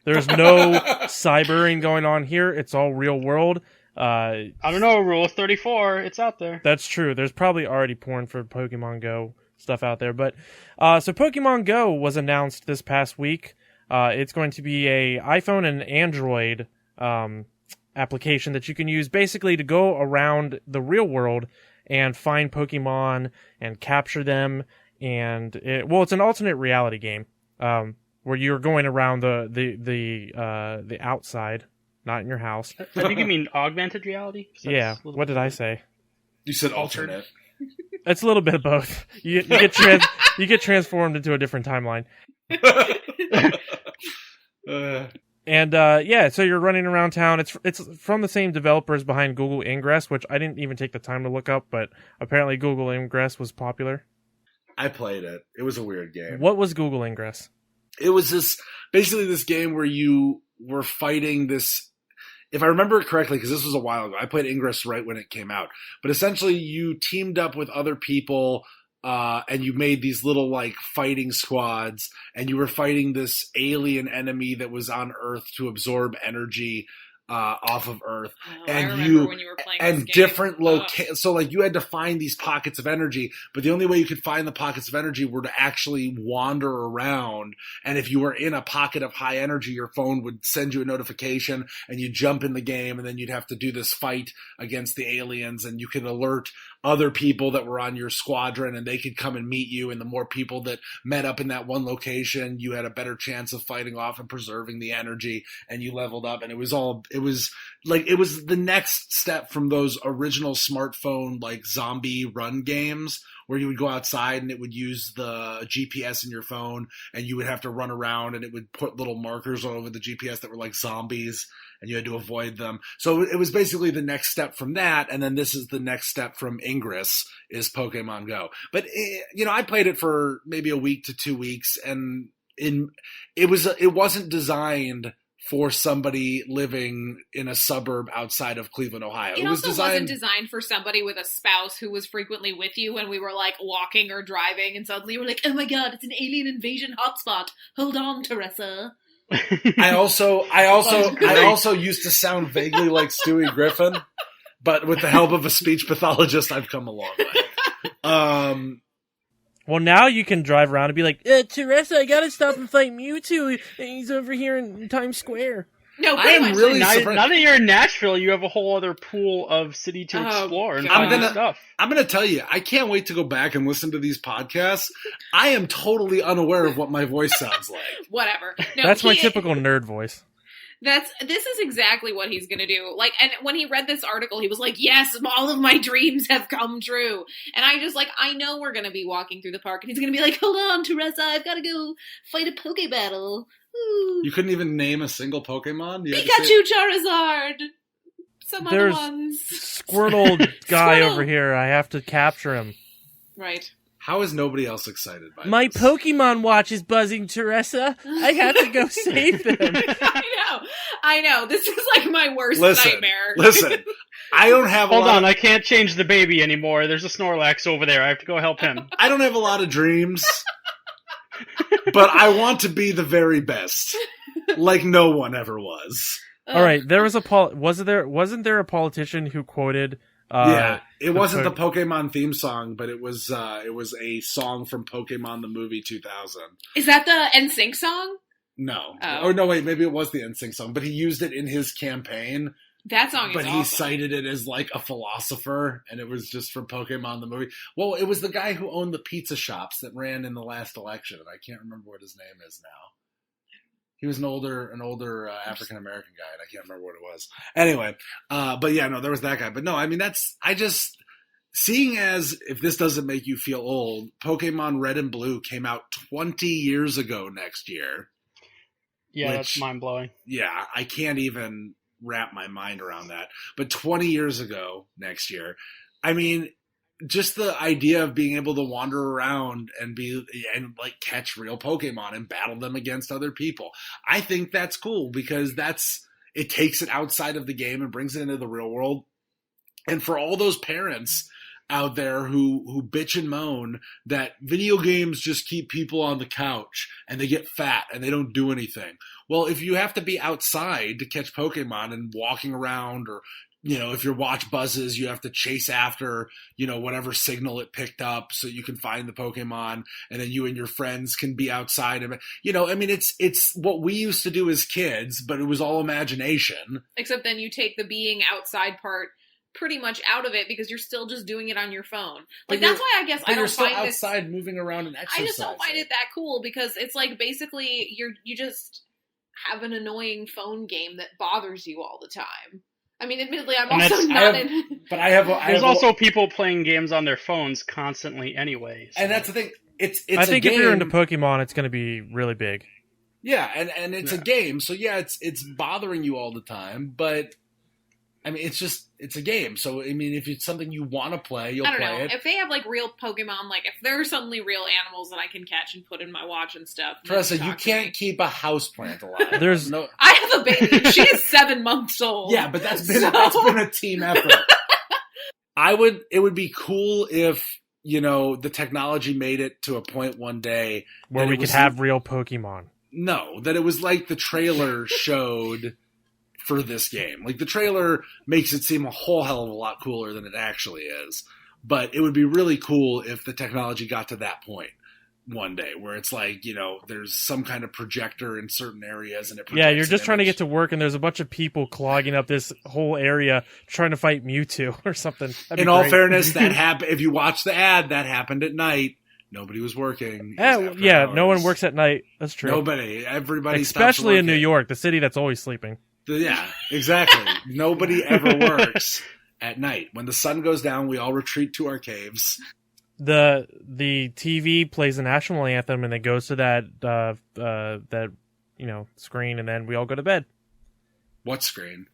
There's no cybering going on here. It's all real world. I don't know, Rule 34, it's out there. That's true. There's probably already porn for Pokemon Go stuff out there. But so Pokemon Go was announced this past week. It's going to be a iPhone and Android application that you can use basically to go around the real world and find Pokemon and capture them. And it's an alternate reality game where you're going around the outside, not in your house. I think you mean augmented reality? Yeah. What did I say? You said alternate. It's a little bit of both. You get transformed into a different timeline. And so you're running around town. It's from the same developers behind Google Ingress, which I didn't even take the time to look up, but apparently Google Ingress was popular. I played it. It was a weird game. What was Google Ingress? It was basically this game where you were fighting this, if I remember it correctly, because this was a while ago. I played Ingress right when it came out. But essentially you teamed up with other people and you made these little like fighting squads, and you were fighting this alien enemy that was on Earth to absorb energy off of Earth. And I remember when you were playing and this game. different locations. So like you had to find these pockets of energy, but the only way you could find the pockets of energy were to actually wander around. And if you were in a pocket of high energy, your phone would send you a notification, and you jump in the game, and then you'd have to do this fight against the aliens, and you could alert other people that were on your squadron, and they could come and meet you. And the more people that met up in that one location, you had a better chance of fighting off and preserving the energy, and you leveled up. And it was the next step from those original smartphone like zombie run games where you would go outside and it would use the GPS in your phone, and you would have to run around, and it would put little markers all over the GPS that were like zombies, and you had to avoid them. So it was basically the next step from that, and then this is the next step from Ingress is Pokemon Go. But I played it for maybe a week to 2 weeks, and it wasn't designed for somebody living in a suburb outside of Cleveland, Ohio. It also wasn't designed for somebody with a spouse who was frequently with you when we were like walking or driving, and suddenly we're like, oh my god, it's an alien invasion hotspot. Hold on, Teresa. I also used to sound vaguely like Stewie Griffin, but with the help of a speech pathologist, I've come a long way. Well, now you can drive around and be like, Teresa, I gotta stop and fight Mewtwo. He's over here in Times Square. No, I am really now, surprised. Now that you're in Nashville, you have a whole other pool of city to explore and find new stuff. I'm going to tell you, I can't wait to go back and listen to these podcasts. I am totally unaware of what my voice sounds like. Whatever. No, That's my typical nerd voice. This is exactly what he's gonna do. Like, and when he read this article, he was like, yes, all of my dreams have come true. And I know we're gonna be walking through the park, and he's gonna be like, hold on, Teresa, I've gotta go fight a Poke battle. Ooh. You couldn't even name a single Pokemon? Pikachu, Charizard! Some There's other ones. Squirtle guy over here. I have to capture him. Right. How is nobody else excited by My this? Pokemon watch is buzzing, Teresa. I have to go save them. I know. This is like my worst nightmare. Listen, I don't have Hold on, I can't change the baby anymore. There's a Snorlax over there. I have to go help him. I don't have a lot of dreams, but I want to be the very best, like no one ever was. All right, there was wasn't there a politician who quoted it wasn't the Pokemon theme song, but it was a song from Pokemon the movie 2000. Is that the NSYNC song? No. Oh. Oh no, wait, maybe it was the NSYNC song, but he used it in his campaign. That song is But awesome. he cited it as like a philosopher, and it was just from Pokemon the movie. Well, it was the guy who owned the pizza shops that ran in the last election, and I can't remember what his name is now. He was an older African American guy, and I can't remember what it was. Anyway, but yeah, no, there was that guy. But no, I mean seeing as, if this doesn't make you feel old, Pokemon Red and Blue came out 20 years ago next year. Yeah, that's mind blowing. Yeah, I can't even wrap my mind around that. But 20 years ago next year, I mean, just the idea of being able to wander around and like catch real Pokemon and battle them against other people. I think that's cool because it takes it outside of the game and brings it into the real world. And for all those parents out there who bitch and moan that video games just keep people on the couch and they get fat and they don't do anything. Well, if you have to be outside to catch Pokemon and walking around, or if your watch buzzes, you have to chase after, whatever signal it picked up so you can find the Pokemon, and then you and your friends can be outside. It's what we used to do as kids, but it was all imagination. Except then you take the being outside part pretty much out of it because you're still just doing it on your phone. Like, that's why I guess I don't find this... You're outside moving around and exercising. I just don't find it that cool because it's like basically you just have an annoying phone game that bothers you all the time. I mean, admittedly, I'm also not in... But I have... There's also people playing games on their phones constantly anyway. So. And that's the thing. It's I think a game. If you're into Pokemon, it's going to be really big. Yeah, and it's a game, so yeah, it's bothering you all the time, but... I mean, it's a game. So, I mean, if it's something you want to play, you'll play it. I don't know. If they have, like, real Pokemon, like, if there are suddenly real animals that I can catch and put in my watch and stuff. Teresa, you can't keep a houseplant alive. I have a baby. She is 7 months old. Yeah, but that's been a team effort. It would be cool if, the technology made it to a point one day where we could have real Pokemon. No, that it was like the trailer showed for this game. Like, the trailer makes it seem a whole hell of a lot cooler than it actually is. But it would be really cool if the technology got to that point one day, where it's like, there's some kind of projector in certain areas, and it projects. Yeah, you're just trying to get to work, and there's a bunch of people clogging up this whole area trying to fight Mewtwo or something. In all fairness, that happened. If you watch the ad, that happened at night. Nobody was working. Yeah, no one works at night. That's true. Nobody. Everybody. Especially in New York, the city that's always sleeping. Yeah, exactly. Nobody ever works at night. When the sun goes down, we all retreat to our caves. The TV plays the national anthem, and it goes to that screen, and then we all go to bed. What screen?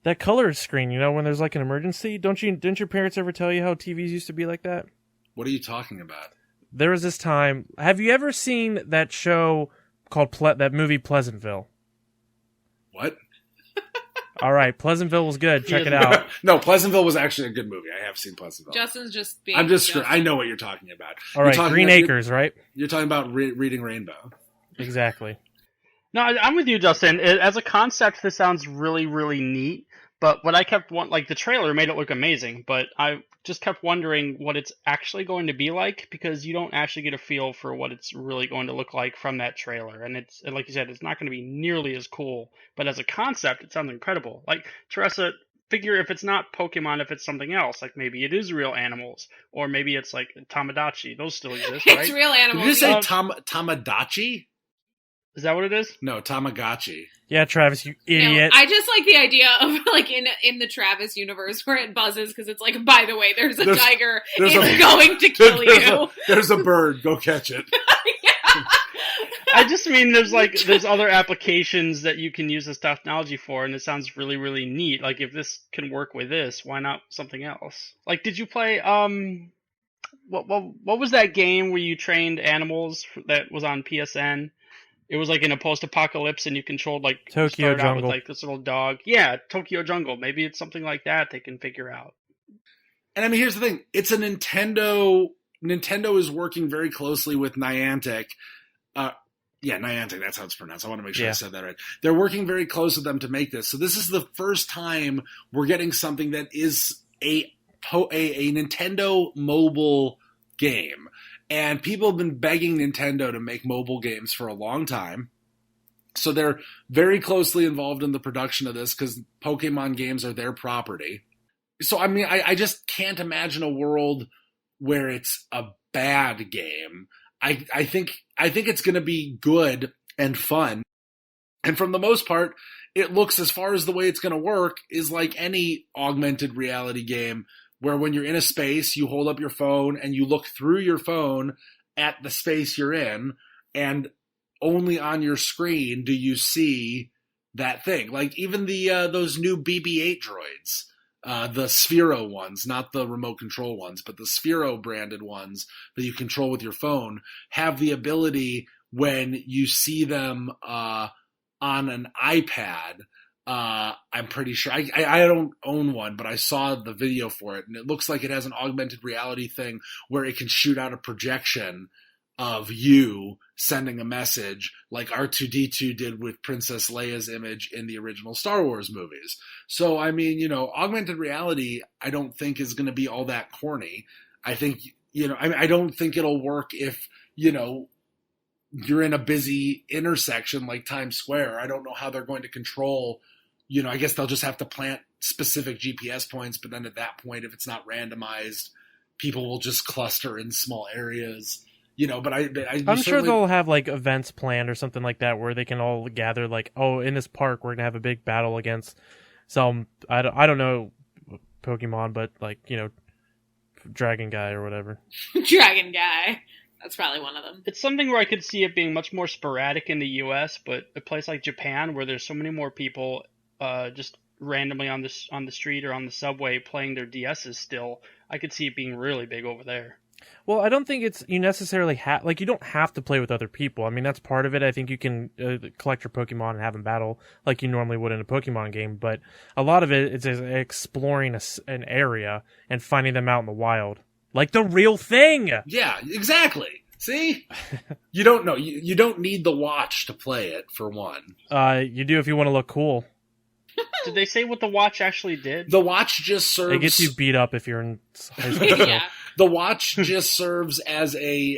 That color screen. When there's like an emergency. Didn't your parents ever tell you how TVs used to be like that? What are you talking about? There was this time. Have you ever seen that show called that movie Pleasantville? What? All right, Pleasantville was good. Check it out. No, Pleasantville was actually a good movie. I have seen Pleasantville. Justin's just being... I know what you're talking about. All right, Green Acres, right? You're talking about Reading Rainbow. Exactly. No, I'm with you, Justin. As a concept, this sounds really, really neat. But what I kept the trailer made it look amazing, but I just kept wondering what it's actually going to be like, because you don't actually get a feel for what it's really going to look like from that trailer. And it's, like you said, it's not going to be nearly as cool, but as a concept, it sounds incredible. Like, Teresa, figure if it's not Pokemon, if it's something else, like maybe it is real animals, or maybe it's like Tamagotchi. Those still exist, right? It's real animals. Did you say Tamagotchi? Is that what it is? No, Tamagotchi. Yeah, Travis, you idiot. I just like the idea of, like, in the Travis universe where it buzzes because it's like, by the way, there's a tiger. It's going to kill you. There's a bird. Go catch it. Yeah. I just mean there's other applications that you can use this technology for, and it sounds really, really neat. Like, if this can work with this, why not something else? Like, did you play, what was that game where you trained animals that was on PSN? It was like in a post-apocalypse, and you controlled like Tokyo Jungle out with like this little dog. Yeah, Tokyo Jungle. Maybe it's something like that they can figure out. And I mean, here's the thing: it's a Nintendo. Nintendo is working very closely with Niantic. Niantic. That's how it's pronounced. I want to make sure I said that right. They're working very close with them to make this. So this is the first time we're getting something that is a Nintendo mobile game. And people have been begging Nintendo to make mobile games for a long time. So they're very closely involved in the production of this because Pokemon games are their property. So, I mean, I just can't imagine a world where it's a bad game. I think it's going to be good and fun. And from the most part, it looks, as far as the way it's going to work, is like any augmented reality game, where when you're in a space, you hold up your phone and you look through your phone at the space you're in, and only on your screen do you see that thing. Like, even those new BB-8 droids, the Sphero ones, not the remote control ones, but the Sphero branded ones that you control with your phone, have the ability, when you see them on an iPad, I'm pretty sure. I don't own one, but I saw the video for it, and it looks like it has an augmented reality thing where it can shoot out a projection of you sending a message like R2-D2 did with Princess Leia's image in the original Star Wars movies. So, I mean, augmented reality, I don't think is going to be all that corny. I think, I don't think it'll work if, you're in a busy intersection like Times Square. I don't know how they're going to control, I guess they'll just have to plant specific GPS points, but then at that point, if it's not randomized, people will just cluster in small areas. But I'm sure they'll have like events planned or something like that where they can all gather. Like, oh, in this park we're gonna have a big battle against some I don't know Pokemon, but like Dragon Guy or whatever. Dragon Guy. That's probably one of them. It's something where I could see it being much more sporadic in the U.S., but a place like Japan where there's so many more people just randomly on the street or on the subway playing their DSs still, I could see it being really big over there. Well, I don't think you necessarily you don't have to play with other people. I mean, that's part of it. I think you can collect your Pokemon and have them battle like you normally would in a Pokemon game, but a lot of it is exploring an area and finding them out in the wild. Like the real thing! Yeah, exactly. See? You don't know. You don't need the watch to play it, for one. You do if you want to look cool. Did they say what the watch actually did? The watch just serves... It gets you beat up if you're in high school. Yeah. The watch just serves as a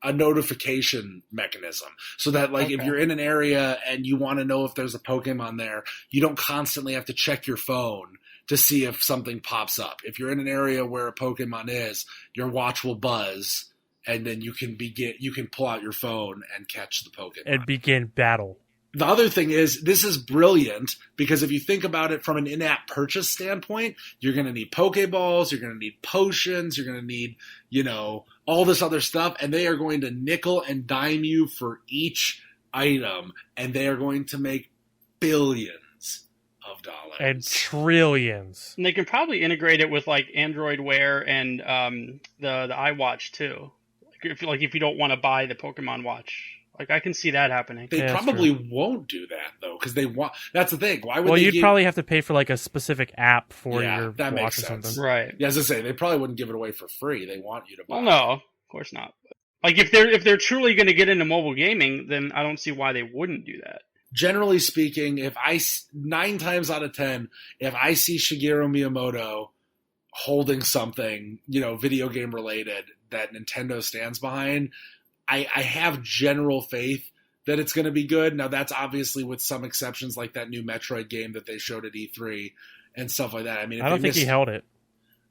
notification mechanism, so that if you're in an area and you want to know if there's a Pokemon there, you don't constantly have to check your phone to see if something pops up. If you're in an area where a Pokemon is, your watch will buzz, and then you can pull out your phone and catch the Pokemon and begin battle. The other thing is, this is brilliant because if you think about it from an in-app purchase standpoint, you're going to need Pokeballs, you're going to need potions, you're going to need, all this other stuff, and they are going to nickel and dime you for each item, and they are going to make billions of dollars. And trillions. And they can probably integrate it with Android Wear and the iWatch too. If you don't want to buy the Pokemon Watch. I can see that happening. They probably won't do that, though, because they want... That's the thing. Why would Well, you'd probably have to pay for, a specific app for your that watch makes or sense. something. Right. Yeah, as I say, they probably wouldn't give it away for free. They want you to buy it. No, of course not. If they're truly going to get into mobile gaming, then I don't see why they wouldn't do that. Generally speaking, 9 times out of 10, if I see Shigeru Miyamoto holding something, video game related that Nintendo stands behind... I have general faith that it's going to be good. Now, that's obviously with some exceptions, like that new Metroid game that they showed at E3 and stuff like that. I mean, I don't think he held it.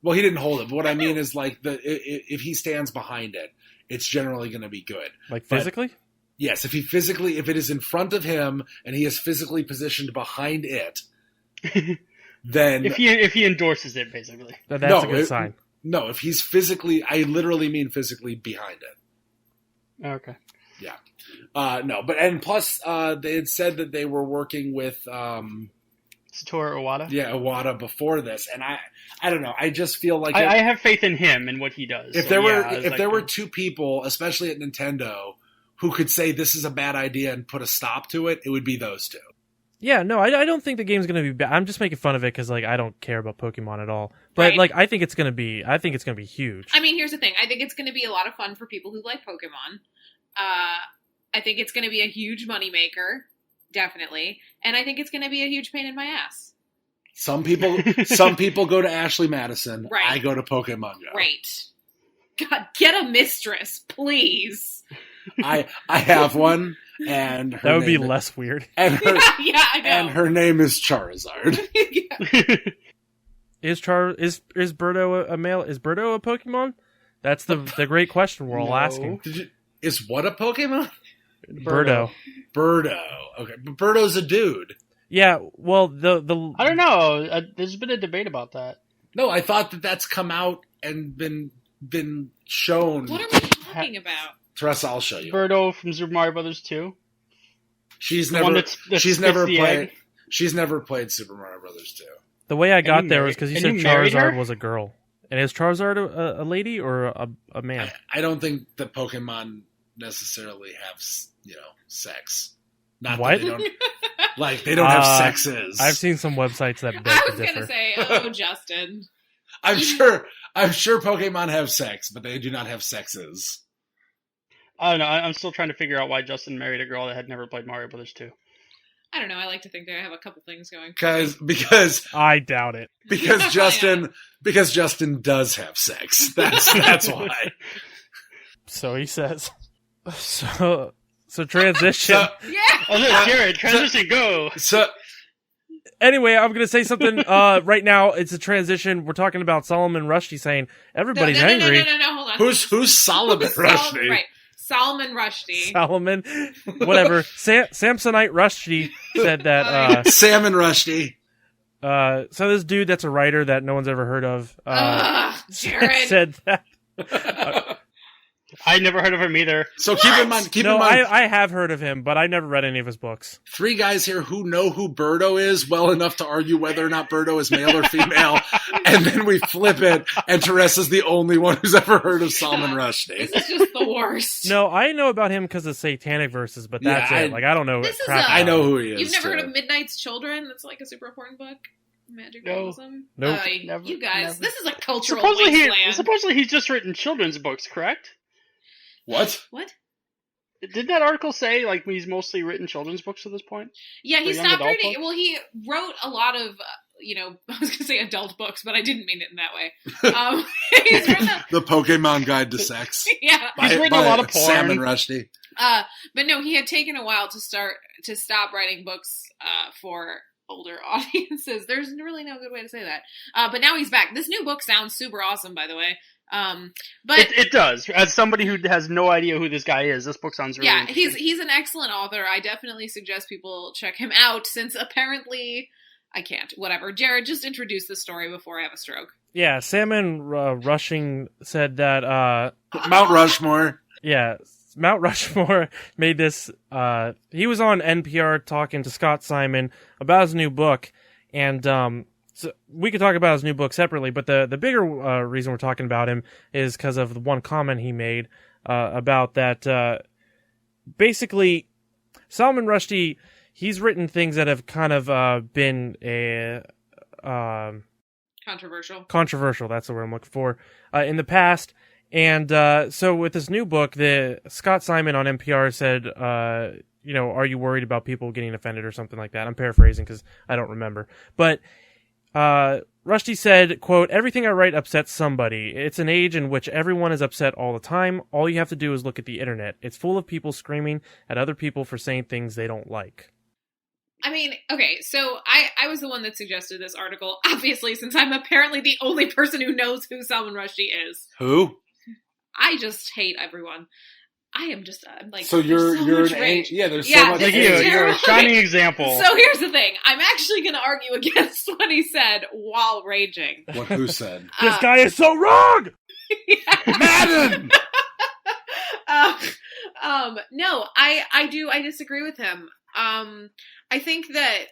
Well, he didn't hold it, but what I mean is, if he stands behind it, it's generally going to be good. Physically? Yes, if it is in front of him and he is physically positioned behind it, then if he endorses it, basically, that's a good sign. No, if he's physically, I literally mean physically behind it. Okay. Yeah. No, and plus, they had said that they were working with Satoru Iwata. Yeah, Iwata before this, and I don't know. I just feel like I have faith in him and what he does. If there were two people, especially at Nintendo, who could say this is a bad idea and put a stop to it, it would be those two. Yeah, no, I don't think the game's going to be bad. I'm just making fun of it because I don't care about Pokemon at all. But right. I think it's going to be huge. I mean, here's the thing. I think it's going to be a lot of fun for people who like Pokemon. I think it's going to be a huge moneymaker, definitely, and I think it's going to be a huge pain in my ass. Some people go to Ashley Madison. Right. I go to Pokemon Go. Right. God, get a mistress, please. I have one, and that would be less weird. And her, yeah, I know. And her name is Charizard. Is Birdo a male? Is Birdo a Pokemon? That's the great question we're all asking. Is what a Pokemon? Birdo. Okay, but Birdo's a dude. Yeah, well, the I don't know. There's been a debate about that. No, I thought that come out and been shown. What are we talking about? Teresa, I'll show you. Birdo from Super Mario Brothers 2. She's never played Super Mario Brothers 2. The way I got there was because you said Charizard was a girl. And is Charizard a lady or a man? I don't think the Pokemon necessarily have, sex. Not What? that they don't have sexes. I've seen some websites that beg I to was differ. gonna say, oh, Justin. I'm sure Pokemon have sex, but they do not have sexes. I don't know. I'm still trying to figure out why Justin married a girl that had never played Mario Brothers 2. I don't know. I like to think that I have a couple things going. Because I doubt it. because Justin does have sex. That's why. So he says. So transition. Yeah. Oh, Jared, transition, go. So Anyway, I'm going to say something right now. It's a transition. We're talking about Solomon Rushdie saying everybody's angry. No, hold on. who's Solomon Rushdie? Right. Solomon Rushdie. Solomon, whatever. Samsonite Rushdie said that. Salmon Rushdie. So this dude that's a writer that no one's ever heard of Jared. said that. I never heard of him either. So keep in mind. I have heard of him, but I never read any of his books. 3 guys here who know who Birdo is well enough to argue whether or not Birdo is male or female, and then we flip it, and Teresa's the only one who's ever heard of Salmon Rushdie. This is just the worst. No, I know about him because of Satanic Verses, but that's Yeah, it. I don't know. This is crap I about know him. who he is. You've never heard too. of Midnight's Children? That's like a super important book. Magic No. realism. Nope. Never, You guys, never. this is a cultural Supposedly, wasteland. he's just written children's books, correct? What? What? Did that article say he's mostly written children's books at this point? Yeah, he For young stopped adult reading. books? Well, he wrote a lot of, I was going to say adult books, but I didn't mean it in that way. He's written The Pokemon Guide to Sex. yeah. He's written a lot of porn. Salmon Rushdie. But no, he had taken a while to stop writing books for older audiences. There's really no good way to say that. But now he's back. This new book sounds super awesome, by the way. But It does. As somebody who has no idea who this guy is, this book sounds really interesting. he's an excellent author. I definitely suggest people check him out, since apparently I can't. Whatever. Jared, just introduce the story before I have a stroke. Yeah, Salmon Rushing said that. Mount Rushmore. Yeah, Mount Rushmore made this. He was on NPR talking to Scott Simon about his new book, and so we could talk about his new book separately. But the bigger reason we're talking about him is because of the one comment he made about that. Basically, Salman Rushdie, he's written things that have kind of been a controversial. That's the word I'm looking for in the past. And so with this new book, the Scott Simon on NPR said, are you worried about people getting offended or something like that? I'm paraphrasing because I don't remember. But Rushdie said, quote, "Everything I write upsets somebody. It's an age in which everyone is upset all the time. All you have to do is look at the internet. It's full of people screaming at other people for saying things they don't like." I mean, okay, so I was the one that suggested this article, obviously, since I'm apparently the only person who knows who Salman Rushdie is. Who? I just hate everyone. I'm like, so you're so an rage. Yeah, there's Yeah, so much. this You're is You're a terrible. shining example. So here's the thing. I'm actually going to argue against what he said while raging. What? Who said? This guy is so wrong! Madden. No, I disagree with him. I think that,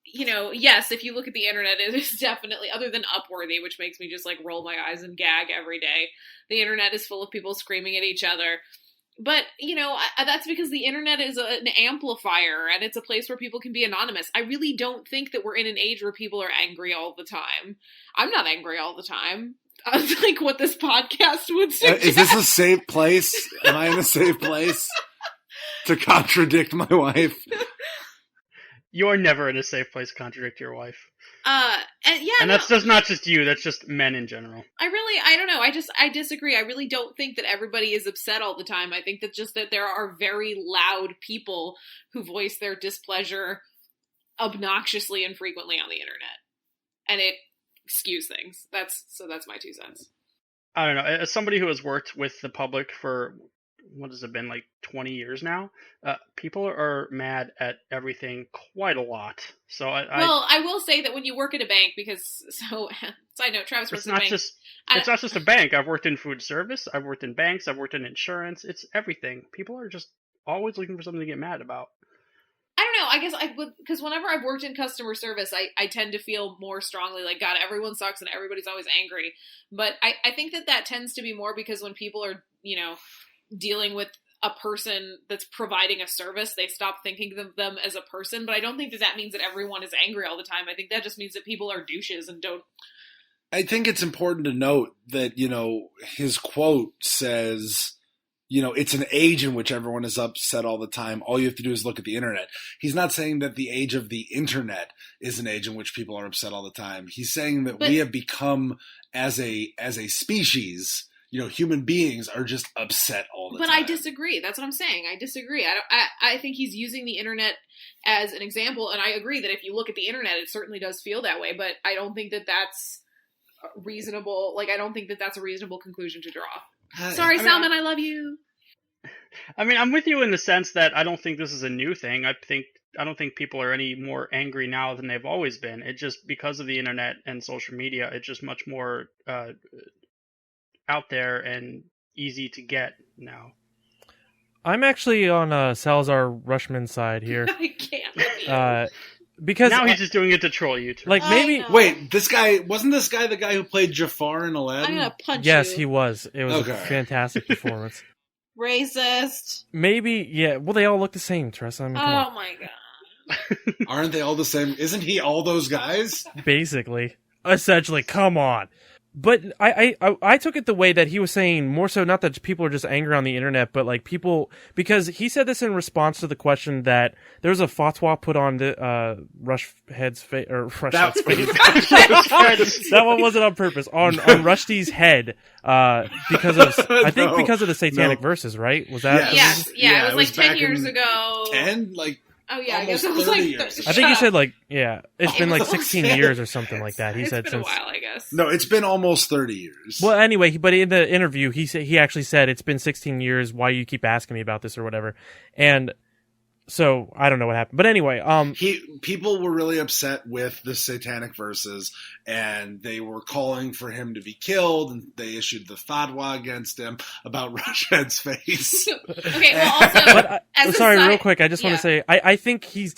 yes, if you look at the internet, it is definitely, other than Upworthy, which makes me just like roll my eyes and gag every day, the internet is full of people screaming at each other. But, that's because the internet is an amplifier, and it's a place where people can be anonymous. I really don't think that we're in an age where people are angry all the time. I'm not angry all the time. Like what this podcast would suggest. Is this a safe place? Am I in a safe place to contradict my wife? You're never in a safe place to contradict your wife. And that's just not just you, that's just men in general. I don't know. I disagree. I really don't think that everybody is upset all the time. I think that there are very loud people who voice their displeasure obnoxiously and frequently on the internet. And it skews things. That's my 2 cents. I don't know. As somebody who has worked with the public for, what has it been, like 20 years now, people are mad at everything quite a lot. So I will say that when you work at a bank, side note, Travis works at a bank. It's not just a bank. I've worked in food service. I've worked in banks. I've worked in insurance. It's everything. People are just always looking for something to get mad about. I don't know. I guess I would, because whenever I've worked in customer service, I tend to feel more strongly like, God, everyone sucks and everybody's always angry. But I think that tends to be more because when people are, dealing with a person that's providing a service. They stop thinking of them as a person, but I don't think that means that everyone is angry all the time. I think that just means that people are douches and don't. I think it's important to note that, his quote says, it's an age in which everyone is upset all the time. All you have to do is look at the internet. He's not saying that the age of the internet is an age in which people are upset all the time. He's saying that we have become, as a species, human beings are just upset all the time. But I disagree. That's what I'm saying. I disagree. I think he's using the internet as an example, and I agree that if you look at the internet, it certainly does feel that way, but I don't think that that's reasonable. Like, I don't think that that's a reasonable conclusion to draw. Sorry, Salman, I love you. I mean, I'm with you in the sense that I don't think this is a new thing. I don't think people are any more angry now than they've always been. It just, because of the internet and social media, it's just much more out there and easy to get now. I'm actually on Salazar Rushman's side here. I can't. Because now he's just doing it to troll you too. Like, maybe wait, wasn't this guy the guy who played Jafar in Aladdin? I'm gonna punch yes, you. He was. It was a fantastic performance. Racist. Maybe, yeah. Well, they all look the same, Teresa. I mean, oh my god. Aren't they all the same? Isn't he all those guys? Basically. Essentially, come on. But I took it the way that he was saying, more so not that people are just angry on the internet, but like people, because he said this in response to the question that there was a fatwa put on the Rushhead's face, or Rushhead's face. That one wasn't on purpose. On Rushdie's head, because of because of the satanic verses, right? Was that? Yes. Yeah, it was like 10 years ago. 10? Like, oh yeah, I guess it was like years. I think he said it's been like 16 years or something like that. He said it's been a while, I guess. No, it's been almost 30 years. Well, anyway, but in the interview, he actually said it's been 16 years. Why you keep asking me about this or whatever? And so I don't know what happened, but anyway, people were really upset with the satanic verses, and they were calling for him to be killed, and they issued the fatwa against him about Rushhead's face. Okay, well, also, real quick, I just want to say, I think he's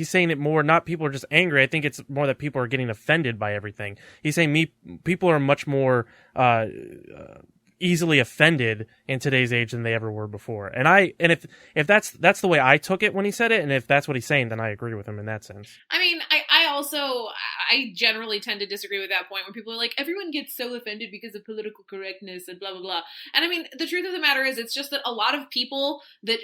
saying it more, not people are just angry. I think it's more that people are getting offended by everything. He's saying people are much more easily offended in today's age than they ever were before. And if that's the way I took it when he said it, and if that's what he's saying, then I agree with him in that sense. I mean, I generally tend to disagree with that point when people are like, everyone gets so offended because of political correctness and blah, blah, blah. And I mean, the truth of the matter is, it's just that a lot of people that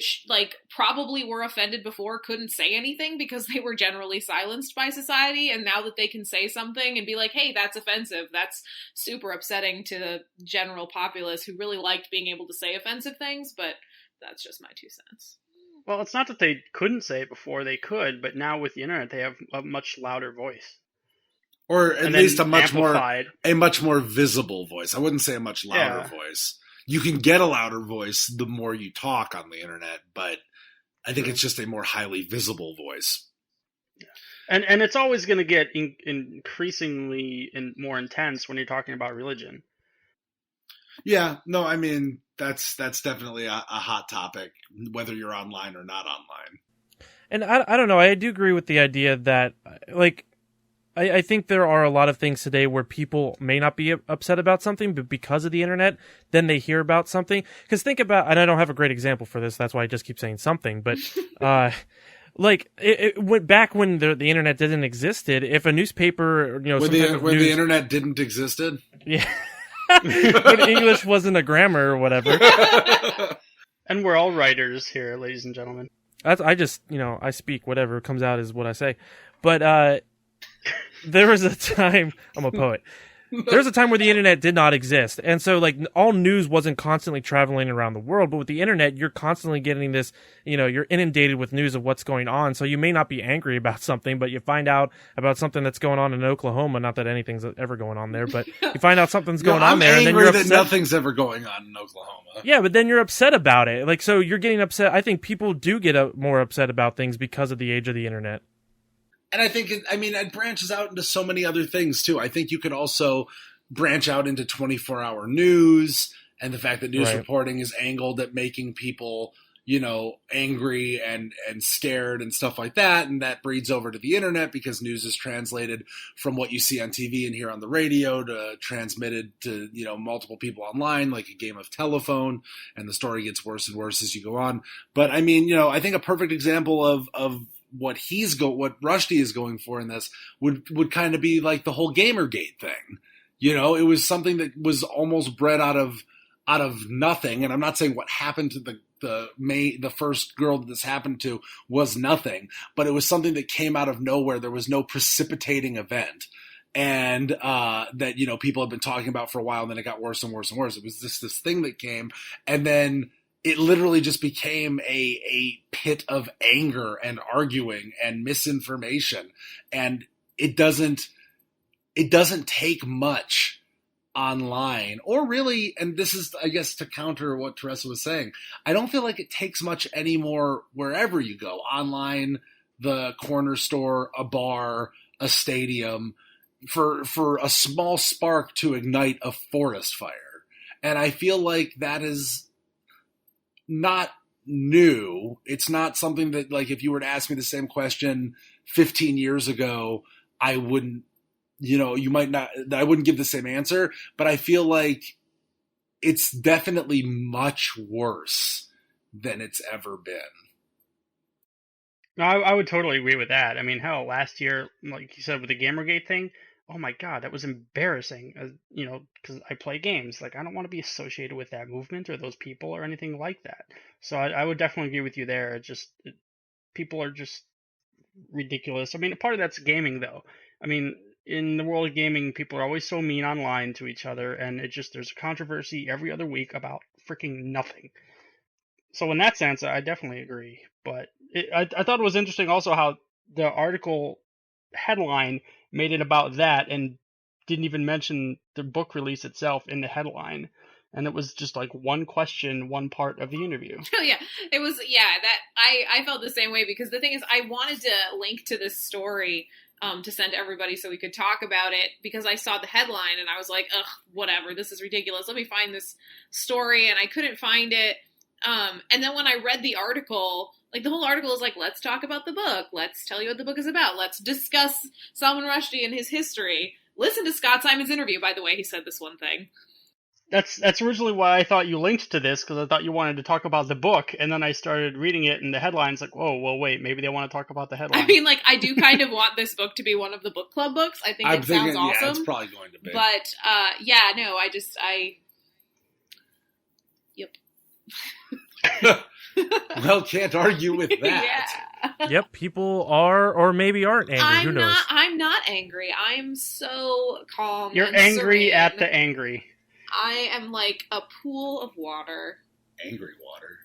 probably were offended before couldn't say anything because they were generally silenced by society. And now that they can say something and be like, hey, that's offensive, that's super upsetting to the general populace who really liked being able to say offensive things, but that's just my 2 cents. Well, it's not that they couldn't say it before, they could, but now with the internet, they have a much louder voice. Or at least a much more visible voice. I wouldn't say a much louder voice. You can get a louder voice the more you talk on the internet, but I think it's just a more highly visible voice. And it's always going to get increasingly more intense when you're talking about religion. Yeah, no, I mean, that's definitely a hot topic, whether you're online or not online. And I don't know, I do agree with the idea that, like, I think there are a lot of things today where people may not be upset about something, but because of the internet, then they hear about something. Because think about, and I don't have a great example for this, that's why I just keep saying something, but like it went back when the internet didn't existed. If a newspaper, when the internet didn't existed, yeah, when English wasn't a grammar or whatever, and we're all writers here, ladies and gentlemen. I just I speak, whatever comes out is what I say, but there was a time, I'm a poet. There was a time where the internet did not exist. And so, like, all news wasn't constantly traveling around the world. But with the internet, you're constantly getting this, you're inundated with news of what's going on. So you may not be angry about something, but you find out about something that's going on in Oklahoma. Not that anything's ever going on there, but you find out something's going on there. And then you're upset. That nothing's ever going on in Oklahoma. Yeah, but then you're upset about it. Like, so you're getting upset. I think people do get more upset about things because of the age of the internet. And I think, it branches out into so many other things, too. I think you could also branch out into 24-hour news and the fact that news reporting is angled at making people, angry and scared and stuff like that. And that breeds over to the internet because news is translated from what you see on TV and hear on the radio to transmitted to, multiple people online, like a game of telephone, and the story gets worse and worse as you go on. But I mean, I think a perfect example of what what Rushdie is going for in this would kind of be like the whole Gamergate thing. It was something that was almost bred out of nothing. And I'm not saying what happened to the first girl that this happened to was nothing, but it was something that came out of nowhere. There was no precipitating event. And that, people have been talking about for a while, and then it got worse and worse and worse. It was just this thing that came, and then it literally just became a pit of anger and arguing and misinformation. And it doesn't take much online, or really, and this is, I guess, to counter what Teresa was saying, I don't feel like it takes much anymore wherever you go, online, the corner store, a bar, a stadium, for a small spark to ignite a forest fire. And I feel like that is not new. It's not something that, like, if you were to ask me the same question 15 years ago, I wouldn't, you might not, I wouldn't give the same answer, but I feel like it's definitely much worse than it's ever been. No, I would totally agree with that. I mean, hell, last year, like you said, with the Gamergate thing, oh my God, that was embarrassing. Because I play games. Like, I don't want to be associated with that movement or those people or anything like that. So I would definitely agree with you there. People are just ridiculous. I mean, part of that's gaming, though. I mean, in the world of gaming, people are always so mean online to each other, and there's a controversy every other week about freaking nothing. So in that sense, I definitely agree. But I thought it was interesting also how the article headline made it about that and didn't even mention the book release itself in the headline. And it was just like one question, one part of the interview. Oh yeah, it was. Yeah, that I felt the same way, because the thing is, I wanted to link to this story to send to everybody so we could talk about it, because I saw the headline and I was like, ugh, whatever, this is ridiculous. Let me find this story, and I couldn't find it. And then when I read the article, like the whole article is like, let's talk about the book. Let's tell you what the book is about. Let's discuss Salman Rushdie and his history. Listen to Scott Simon's interview, by the way. He said this one thing. That's originally why I thought you linked to this, because I thought you wanted to talk about the book, and then I started reading it, and the headline's like, oh, well, wait, maybe they want to talk about the headline. I mean, like, I do kind of want this book to be one of the book club books. I think it sounds awesome. Yeah, it's probably going to be. But, yep. Well, can't argue with that. Yeah. Yep, people are or maybe aren't angry. Who knows? I'm not angry. I'm so calm. You're and angry serene. at the angry. I am like a pool of water. Angry water.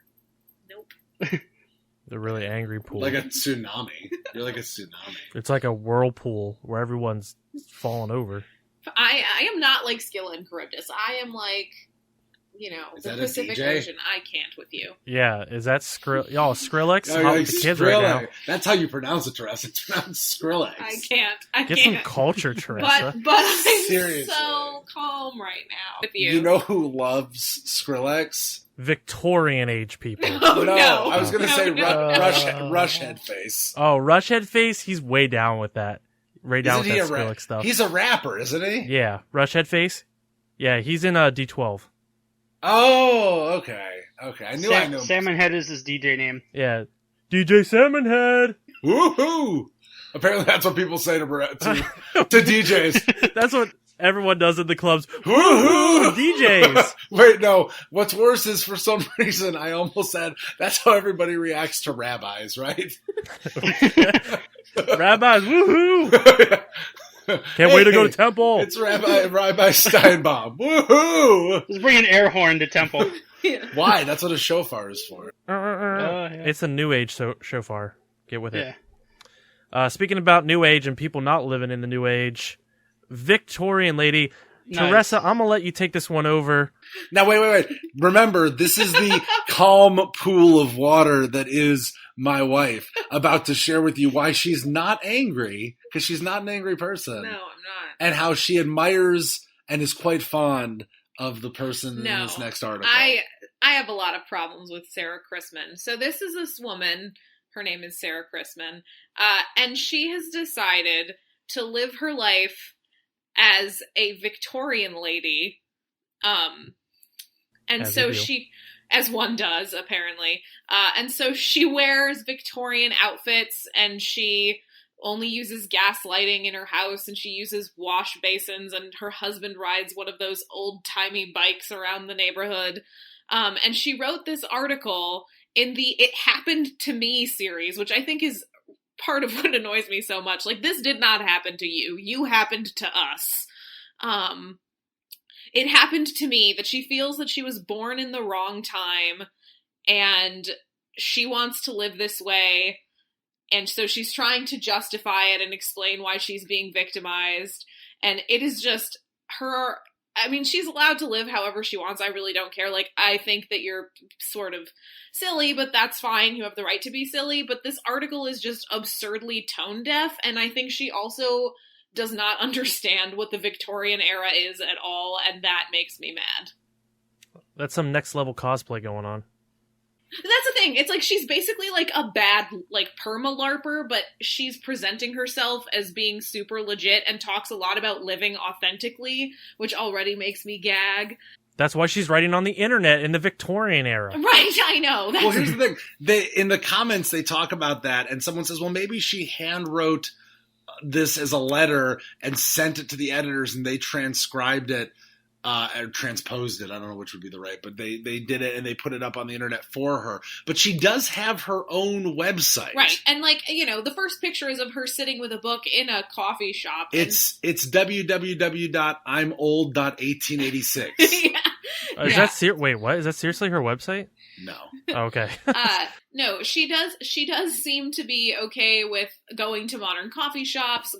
Nope. The really angry pool. Like a tsunami. You're like a tsunami. It's like a whirlpool where everyone's falling over. I am not like Scylla and Charybdis. I am like, the Pacific Ocean. I can't with you. Yeah, is that Skrillex? Oh, Hot like with the kids Skrillex. right now. That's how you pronounce it, Teresa. It's pronounced Skrillex. I can't. Get some culture, Teresa. But I'm Seriously. so calm right now with you. You know who loves Skrillex? Victorian age people. Oh, No, no. I was going to say Rush Head Face. Oh, Rush Head Face, he's way down with that. Way down Isn't with he that Skrillex stuff. He's a rapper, isn't he? Yeah, Rush Head Face. Yeah, he's in D12. Oh, okay. I knew I knew. Salmon Head is his DJ name. Yeah. DJ Salmon Head! Woohoo! Apparently that's what people say to DJs. That's what everyone does in the clubs. Woohoo! DJs! Wait, no. What's worse is, for some reason, I almost said that's how everybody reacts to rabbis, right? Rabbis, woohoo! Can't wait to go to temple. It's Rabbi Steinbaum. Woohoo! Let's bring an air horn to temple. Yeah. Why? That's what a shofar is for. Yeah. It's a new age shofar. Get with it. Yeah. Speaking about new age and people not living in the new age, Victorian lady, Nice. Teresa, I'm going to let you take this one over. Now, wait. Remember, this is the calm pool of water that is my wife, about to share with you why she's not angry, because she's not an angry person. No, I'm not. And how she admires and is quite fond of the person in this next article. I have a lot of problems with Sarah Chrisman. So this is this woman, her name is Sarah Chrisman, and she has decided to live her life as a Victorian lady. And As so you do. she, as one does, apparently. And so she wears Victorian outfits, and she only uses gas lighting in her house, and she uses wash basins, and her husband rides one of those old-timey bikes around the neighborhood. And she wrote this article in the It Happened to Me series, which I think is part of what annoys me so much. Like, this did not happen to you. You happened to us. It happened to me that she feels that she was born in the wrong time, and she wants to live this way. And so she's trying to justify it and explain why she's being victimized. And it is just her. I mean, she's allowed to live however she wants. I really don't care. Like, I think that you're sort of silly, but that's fine. You have the right to be silly. But this article is just absurdly tone deaf. And I think she also does not understand what the Victorian era is at all. And that makes me mad. That's some next level cosplay going on. That's the thing. It's like she's basically like a bad like perma-LARPer, but she's presenting herself as being super legit and talks a lot about living authentically, which already makes me gag. That's why she's writing on the internet in the Victorian era. Right, I know. Well, here's the thing. In the comments, they talk about that, and someone says, well, maybe she hand wrote this as a letter and sent it to the editors, and they transcribed it. Or transposed it. I don't know which would be the right, but they did it and they put it up on the internet for her. But she does have her own website. Right. And like, you know, the first picture is of her sitting with a book in a coffee shop. It's www.imold.1886. Yeah. Is that wait, what? Is that seriously her website? No. Oh, okay. No, she does seem to be okay with going to modern coffee shops,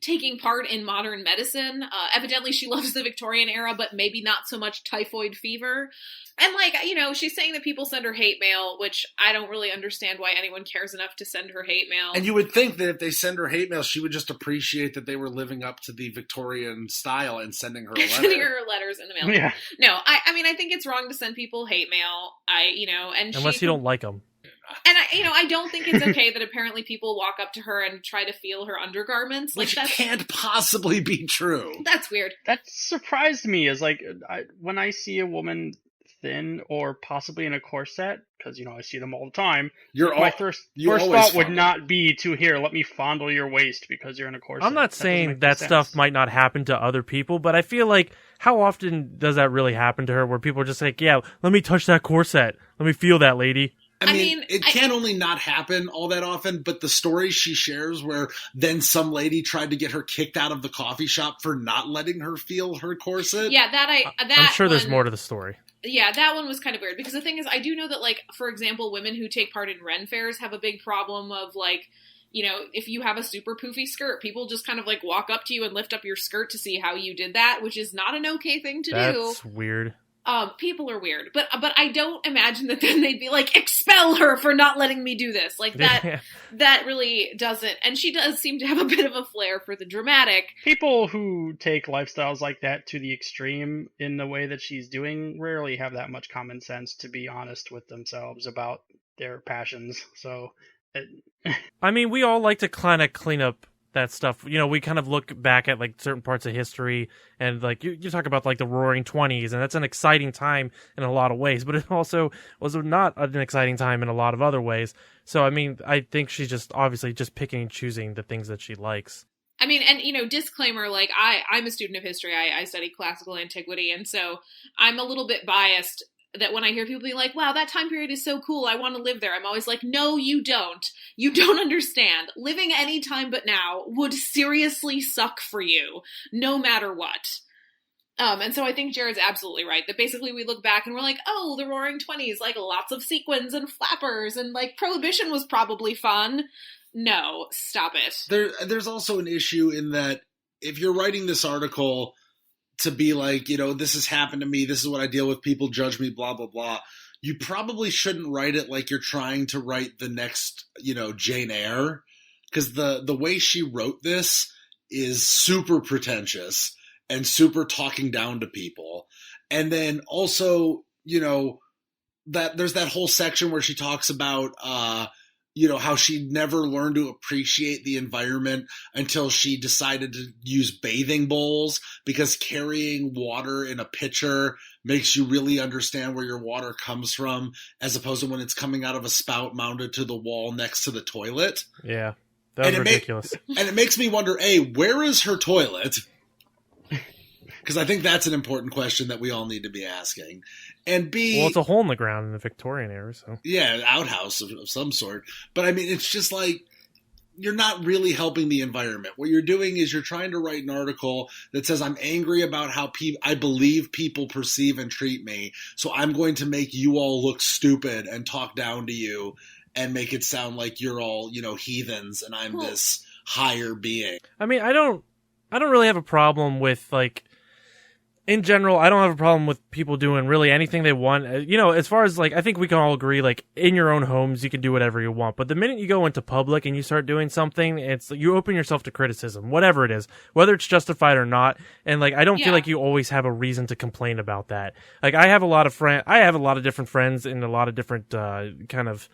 taking part in modern medicine. Evidently she loves the Victorian era, but maybe not so much typhoid fever. And like, you know, she's saying that people send her hate mail, which I don't really understand why anyone cares enough to send her hate mail. And you would think that if they send her hate mail, she would just appreciate that they were living up to the Victorian style and sending her a letter. Sending her letters in the mail. Yeah. No, I mean, I think it's wrong to send people hate mail. Unless you don't like them. And I don't think it's okay that apparently people walk up to her and try to feel her undergarments. Like, Which that can't possibly be true. That's weird. That surprised me. Is like when I see a woman thin or possibly in a corset, because I see them all the time. My first thought would not be to let me fondle your waist because you're in a corset. I'm not saying that stuff might not happen to other people, but I feel like how often does that really happen to her? Where people are just like, "Yeah, let me touch that corset, let me feel that, lady." I mean, it can only not happen all that often, but the stories she shares where then some lady tried to get her kicked out of the coffee shop for not letting her feel her corset. Yeah, I'm sure there's more to the story. Yeah, that one was kind of weird because the thing is, I do know that, like, for example, women who take part in Ren fairs have a big problem of, like, if you have a super poofy skirt, people just kind of like walk up to you and lift up your skirt to see how you did that, which is not an okay thing to do. That's weird. People are weird, but I don't imagine that then they'd be like, expel her for not letting me do this. Like that, that really doesn't. And she does seem to have a bit of a flair for the dramatic. People who take lifestyles like that to the extreme in the way that she's doing rarely have that much common sense to be honest with themselves about their passions. So, I mean, we all like to kind of clean up that stuff. We kind of look back at like certain parts of history and like you talk about like the Roaring 20s, and that's an exciting time in a lot of ways, but it also was not an exciting time in a lot of other ways. So I mean, I think she's just obviously just picking and choosing the things that she likes. I mean, and disclaimer, like I'm a student of history. I study classical antiquity, and so I'm a little bit biased that when I hear people be like, wow, that time period is so cool, I want to live there, I'm always like, no, you don't. You don't understand. Living any time but now would seriously suck for you, no matter what. And so I think Jared's absolutely right, that basically we look back and we're like, oh, the Roaring 20s, like lots of sequins and flappers, and like Prohibition was probably fun. No, stop it. There's also an issue in that if you're writing this article to be like, this has happened to me, this is what I deal with, people judge me, blah, blah, blah. You probably shouldn't write it like you're trying to write the next, Jane Eyre. Because the way she wrote this is super pretentious and super talking down to people. And then also, that there's that whole section where she talks about how she never learned to appreciate the environment until she decided to use bathing bowls, because carrying water in a pitcher makes you really understand where your water comes from, as opposed to when it's coming out of a spout mounted to the wall next to the toilet. Yeah, that was ridiculous. And it makes me wonder, A, where is her toilet? Because I think that's an important question that we all need to be asking. And B... Well, it's a hole in the ground in the Victorian era, so... Yeah, outhouse of some sort. But, I mean, it's just like, you're not really helping the environment. What you're doing is you're trying to write an article that says, I'm angry about how I believe people perceive and treat me, so I'm going to make you all look stupid and talk down to you and make it sound like you're all, heathens and I'm this higher being. I mean, I don't really have a problem with, like... In general, I don't have a problem with people doing really anything they want. As far as, like, I think we can all agree, like, in your own homes, you can do whatever you want. But the minute you go into public and you start doing something, you open yourself to criticism, whatever it is, whether it's justified or not. And, like, I don't feel like you always have a reason to complain about that. Like, I have a lot of different friends in a lot of different, kind of,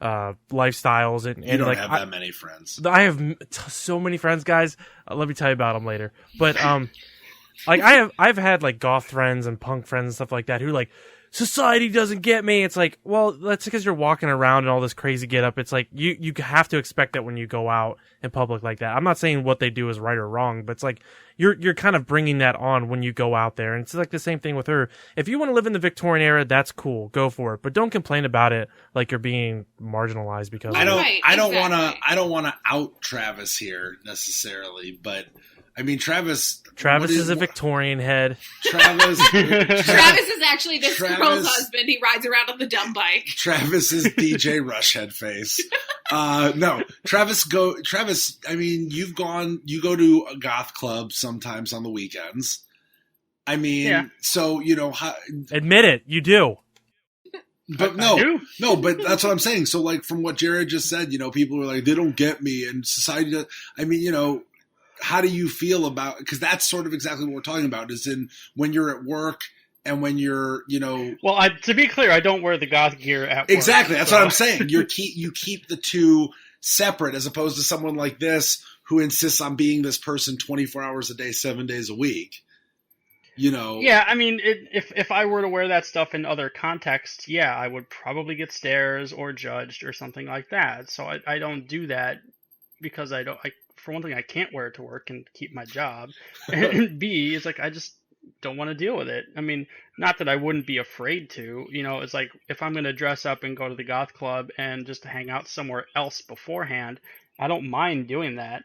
lifestyles. And you don't like, have that many friends. I have so many friends, guys. Let me tell you about them later. But, like, I've had, like, goth friends and punk friends and stuff like that who, like, society doesn't get me. It's like, well, that's because you're walking around in all this crazy get up. It's like, you have to expect that when you go out in public like that. I'm not saying what they do is right or wrong, but it's like, you're kind of bringing that on when you go out there. And it's like the same thing with her. If you want to live in the Victorian era, that's cool. Go for it. But don't complain about it like you're being marginalized because I don't want to out Travis here necessarily, but I mean, Travis is a Victorian head. Travis is actually this girl's husband. He rides around on the dumb bike. Travis is DJ Rushhead face. No, Travis, I mean, you go to a goth club sometimes on the weekends. I mean, so, admit it, you do. But but that's what I'm saying. So, like, from what Jared just said, people are like, they don't get me, and society does. I mean, how do you feel about, because that's sort of exactly what we're talking about, is in when you're at work and when you're, Well, to be clear, I don't wear the goth gear at work. Exactly, that's what I'm saying. You keep the two separate, as opposed to someone like this who insists on being this person 24 hours a day, 7 days a week. Yeah, I mean, if I were to wear that stuff in other contexts, I would probably get stares or judged or something like that. So I don't do that because for one thing, I can't wear it to work and keep my job. And B, it's like, I just don't want to deal with it. I mean, not that I wouldn't be afraid to, it's like, if I'm going to dress up and go to the goth club and just hang out somewhere else beforehand, I don't mind doing that.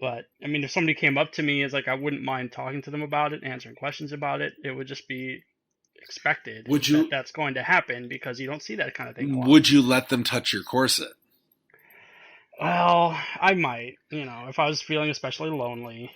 But, I mean, if somebody came up to me, it's like, I wouldn't mind talking to them about it, answering questions about it. It would just be expected that's going to happen, because you don't see that kind of thing a lot. Would you let them touch your corset? Well, I might, if I was feeling especially lonely.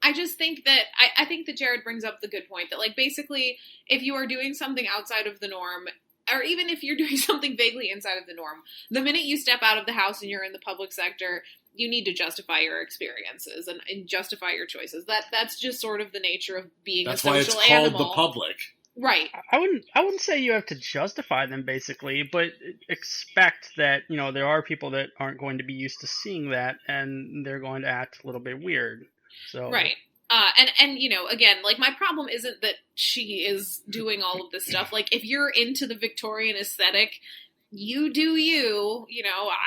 I just think that, I think that Jared brings up the good point that, like, basically, if you are doing something outside of the norm, or even if you're doing something vaguely inside of the norm, the minute you step out of the house and you're in the public sector, you need to justify your experiences and justify your choices. That's just sort of the nature of being a social animal. That's why it's called the public. Right. I wouldn't say you have to justify them, basically, but expect that, there are people that aren't going to be used to seeing that, and they're going to act a little bit weird. So right. And again, like, my problem isn't that she is doing all of this stuff. Like, if you're into the Victorian aesthetic, you do you.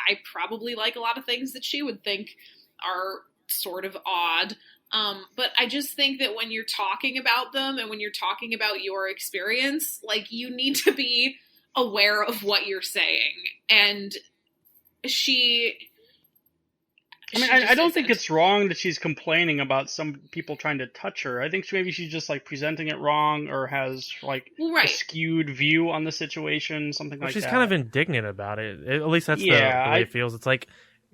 I probably like a lot of things that she would think are sort of odd. But I just think that when you're talking about them and when you're talking about your experience, like, you need to be aware of what you're saying. And I don't think it's wrong that she's complaining about some people trying to touch her. I think maybe she's just, like, presenting it wrong, or has, like, a skewed view on the situation, something like that. She's kind of indignant about it. At least that's the way it feels. It's like,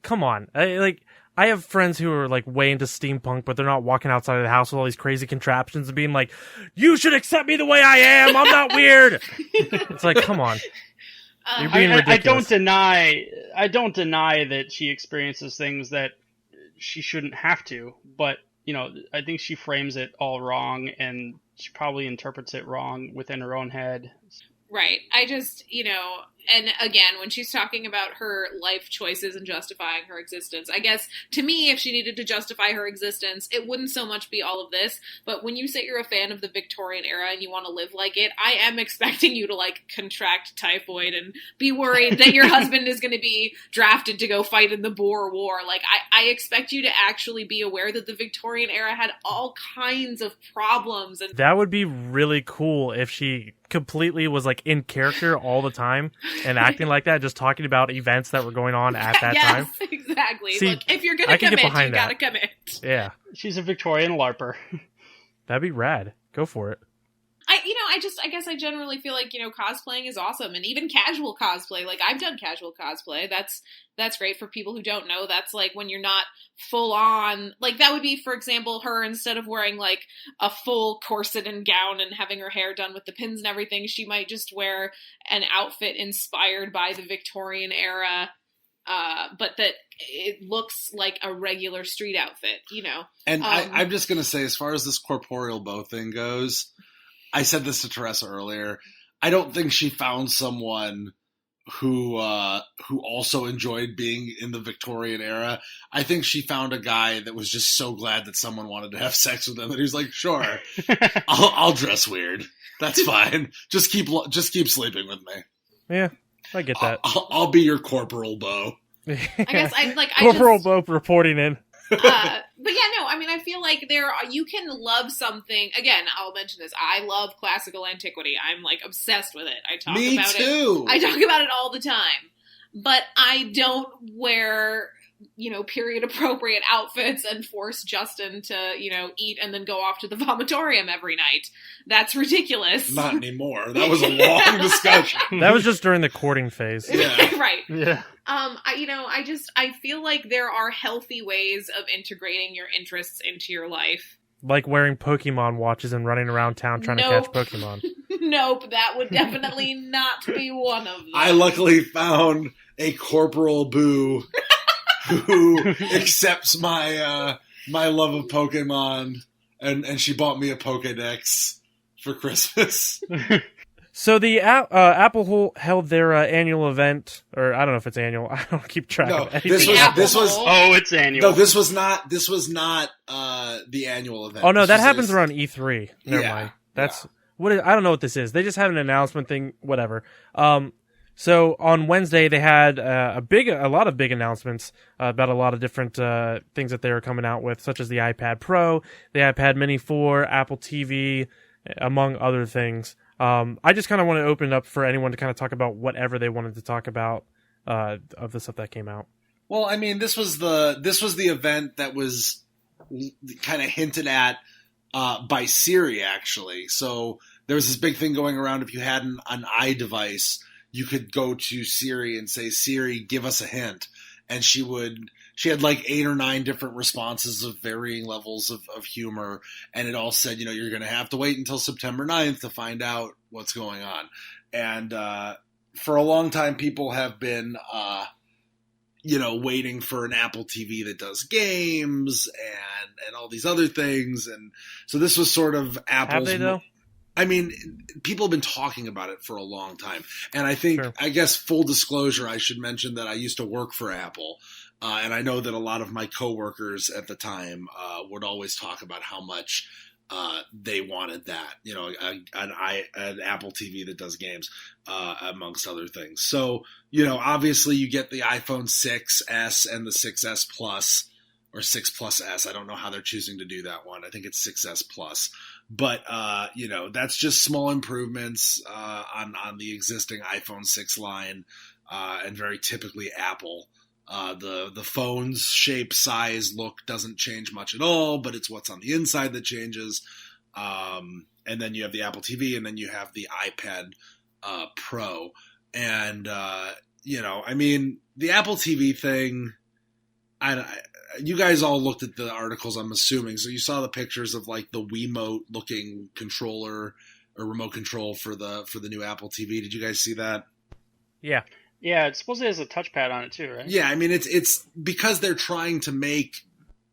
come on. I have friends who are, like, way into steampunk, but they're not walking outside of the house with all these crazy contraptions and being like, you should accept me the way I am. I'm not weird. It's like, come on. You're being ridiculous. I don't deny that she experiences things that she shouldn't have to, but, I think she frames it all wrong, and she probably interprets it wrong within her own head. Right. I just, and again, when she's talking about her life choices and justifying her existence, I guess to me, if she needed to justify her existence, it wouldn't so much be all of this. But when you say you're a fan of the Victorian era and you want to live like it, I am expecting you to like contract typhoid and be worried that your husband is going to be drafted to go fight in the Boer War. Like, I expect you to actually be aware that the Victorian era had all kinds of problems. And that would be really cool if she completely was like in character all the time and acting like that, just talking about events that were going on at that time. Yes, exactly. See, look, if you're gonna commit, you that. gotta commit. Yeah, she's a Victorian LARPer. That'd be rad. Go for it. I guess I generally feel like, cosplaying is awesome, and even casual cosplay. Like, I've done casual cosplay. That's great for people who don't know. That's like when you're not full on, like that would be, for example, her, instead of wearing like a full corset and gown and having her hair done with the pins and everything, she might just wear an outfit inspired by the Victorian era, but that it looks like a regular street outfit, And I'm just going to say, as far as this corporeal bow thing goes, I said this to Teresa earlier. I don't think she found someone who also enjoyed being in the Victorian era. I think she found a guy that was just so glad that someone wanted to have sex with him that he was like, sure, I'll dress weird. That's fine. Just keep sleeping with me. Yeah, I get that. I'll be your corporal bow. I guess Corporal Bope reporting in. But yeah, no, I mean, I feel like you can love something. Again, I'll mention this. I love classical antiquity. I'm like obsessed with it. I talk about it. I talk about it all the time. But I don't wear, period appropriate outfits and force Justin to, eat and then go off to the vomitorium every night. That's ridiculous. Not anymore. That was a long discussion. That was just during the courting phase. Yeah. Right. Yeah. I feel like there are healthy ways of integrating your interests into your life. Like wearing Pokemon watches and running around town trying to catch Pokemon. Nope, that would definitely not be one of them. I luckily found a Corporal Boo who accepts my my love of Pokemon, and she bought me a Pokedex for Christmas. So the Apple held their annual event, or I don't know if it's annual. I don't keep track of anything. This was oh, it's annual. No, this was not the annual event. Oh no, that happens around E3. Never mind. That's what I don't know what this is. They just had an announcement thing, whatever. So on Wednesday they had a lot of big announcements about a lot of different things that they were coming out with, such as the iPad Pro, the iPad Mini 4, Apple TV, among other things. I just kind of want to open it up for anyone to kind of talk about whatever they wanted to talk about of the stuff that came out. Well, I mean, this was the event that was kind of hinted at by Siri, actually. So there was this big thing going around. If you had an iDevice, you could go to Siri and say, Siri, give us a hint. And she had like 8 or 9 different responses of varying levels of humor. And it all said, you're going to have to wait until September 9th to find out what's going on. And for a long time, people have been, waiting for an Apple TV that does games and all these other things. And so this was sort of Apple's... Have they, though? I mean, people have been talking about it for a long time. And I think, I guess, full disclosure, I should mention that I used to work for Apple. And I know that a lot of my coworkers at the time would always talk about how much they wanted that, an Apple TV that does games, amongst other things. So, obviously you get the iPhone 6S and the 6S Plus, or 6 Plus S. I don't know how they're choosing to do that one. I think it's 6S Plus. But, that's just small improvements on the existing iPhone 6 line, and very typically Apple. The phone's shape, size, look doesn't change much at all, but it's what's on the inside that changes. And then you have the Apple TV, and then you have the iPad Pro. And, the Apple TV thing, you guys all looked at the articles, I'm assuming. So you saw the pictures of like the Wiimote looking controller or remote control for the new Apple TV. Did you guys see that? Yeah. Yeah, it supposedly has a touchpad on it too, right? Yeah, I mean it's because they're trying to make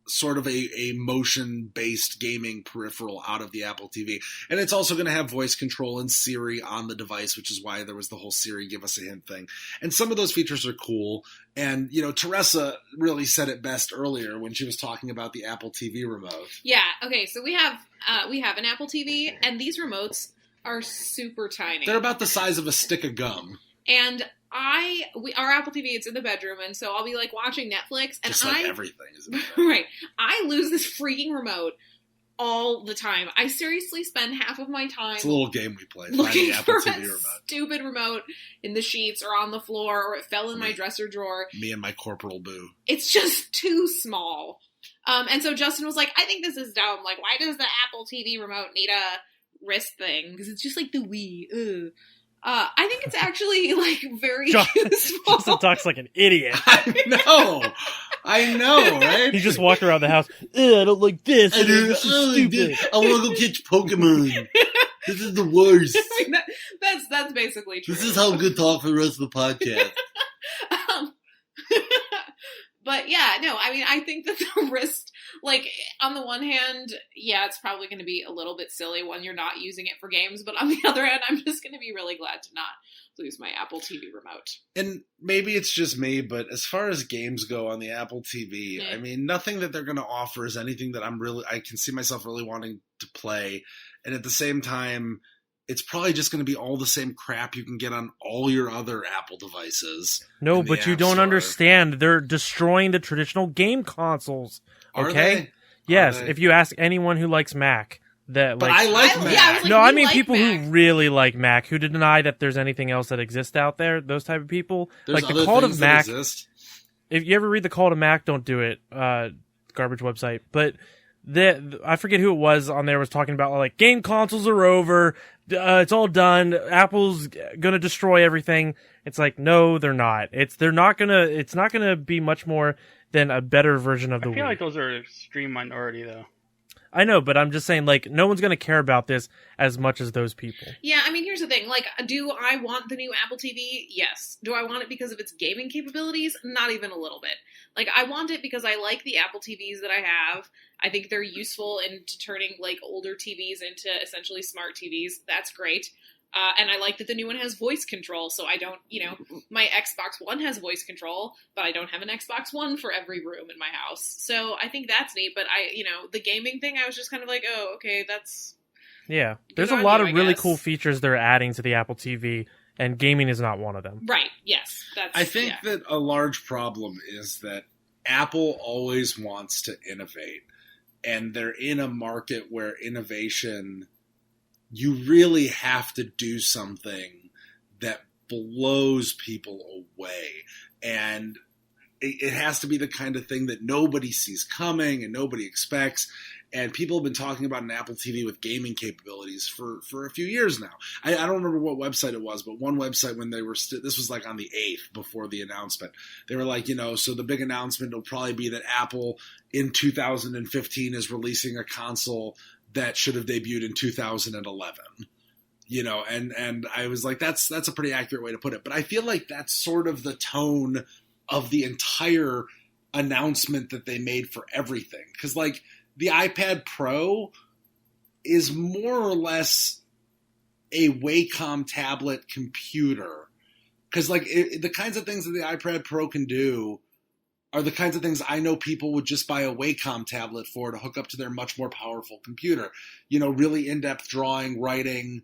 sort of a motion-based gaming peripheral out of the Apple TV. And it's also going to have voice control and Siri on the device, which is why there was the whole Siri give us a hint thing. And some of those features are cool. And, you know, Teresa really said it best earlier when she was talking about the Apple TV remote. Yeah, okay, so we have an Apple TV, and these remotes are super tiny. They're about the size of a stick of gum. And our Apple TV, it's in the bedroom, and so I'll be like watching Netflix, and just like everything is right. I lose this freaking remote all the time. I seriously spend half of my time. It's a little game we play. Looking Apple for TV a remote. Stupid remote in the sheets or on the floor, or it fell in my dresser drawer. Me and my corporal boo. It's just too small. And so Justin was like, "I think this is dumb. Like, why does the Apple TV remote need a wrist thing? Because it's just like the Wii." Ugh. I think it's actually like very useful. Justin talks like an idiot. I know, right? He just walked around the house. I don't like this. This is stupid. I want to go catch Pokemon. This is the worst. I mean, that's basically true. This is how good talk for the rest of the podcast. But yeah, no, I mean, I think that the wrist, like, on the one hand, yeah, it's probably going to be a little bit silly when you're not using it for games. But on the other hand, I'm just going to be really glad to not lose my Apple TV remote. And maybe it's just me, but as far as games go on the Apple TV, I mean, nothing that they're going to offer is anything that I can see myself really wanting to play. And at the same time, it's probably just going to be all the same crap you can get on all your other Apple devices. No, but you don't understand. They're destroying the traditional game consoles. Okay? Are they? Yes, Are they? If you ask anyone who likes Mac, that but I like Mac. Yeah, I was like, no, I mean like people Mac. who really like Mac, who deny that there's anything else that exists out there. Those type of people, There's like the other Call to things that Mac. exist. If you ever read the Call to Mac, don't do it. Garbage website, but. I forget who it was on there was talking about like game consoles are over, it's all done. Apple's gonna destroy everything. It's like no, they're not. It's not gonna be much more than a better version of the Wii. I feel like those are an extreme minority though. I know, but I'm just saying, like, no one's going to care about this as much as those people. Yeah, I mean, here's the thing. Like, do I want the new Apple TV? Yes. Do I want it because of its gaming capabilities? Not even a little bit. Like, I want it because I like the Apple TVs that I have. I think they're useful in turning, like, older TVs into essentially smart TVs. That's great. And I like that the new one has voice control, so I don't, my Xbox One has voice control, but I don't have an Xbox One for every room in my house. So I think that's neat, but the gaming thing, I was just kind of like, oh, okay, that's... Yeah, there's a lot of really cool features they're adding to the Apple TV, and gaming is not one of them. Right, yes. I think that a large problem is that Apple always wants to innovate, and they're in a market where innovation... You really have to do something that blows people away. And it has to be the kind of thing that nobody sees coming and nobody expects. And people have been talking about an Apple TV with gaming capabilities for a few years now. I don't remember what website it was, but one website when they were this was like on the 8th before the announcement. They were like, so the big announcement will probably be that Apple in 2015 is releasing a console that should have debuted in 2011, and I was like, that's a pretty accurate way to put it. But I feel like that's sort of the tone of the entire announcement that they made for everything. Because like the iPad Pro is more or less a Wacom tablet computer. Because like the kinds of things that the iPad Pro can do are the kinds of things I know people would just buy a Wacom tablet for to hook up to their much more powerful computer. Really in-depth drawing, writing,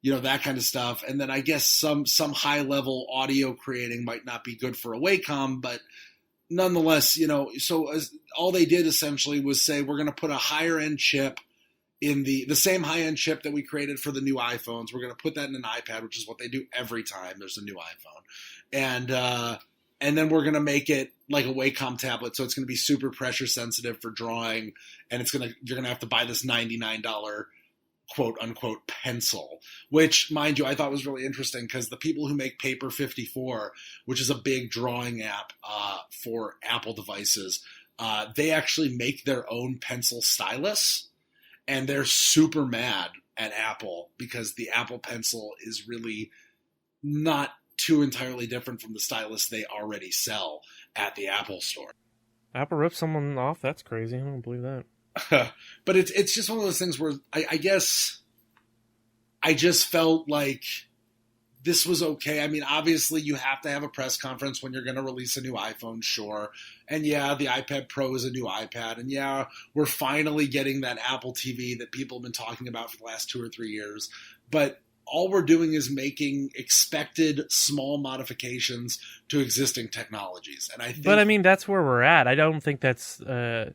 that kind of stuff. And then I guess some high-level audio creating might not be good for a Wacom, but nonetheless, so all they did essentially was say, we're going to put a higher-end chip in the same high-end chip that we created for the new iPhones. We're going to put that in an iPad, which is what they do every time there's a new iPhone. And then we're going to make it like a Wacom tablet, so it's going to be super pressure sensitive for drawing, and you're going to have to buy this $99 quote unquote pencil, which, mind you, I thought was really interesting because the people who make Paper 54, which is a big drawing app for Apple devices, they actually make their own pencil stylus, and they're super mad at Apple because the Apple Pencil is really not too entirely different from the stylus they already sell at the Apple Store. Apple ripped someone off? That's crazy. I don't believe that. But it's just one of those things where I guess I just felt like this was okay. I mean, obviously you have to have a press conference when you're going to release a new iPhone, sure. And yeah, the iPad Pro is a new iPad. And yeah, we're finally getting that Apple TV that people have been talking about for the last 2 or 3 years. But all we're doing is making expected small modifications to existing technologies. And I think, but I mean, that's where we're at. I don't think that's a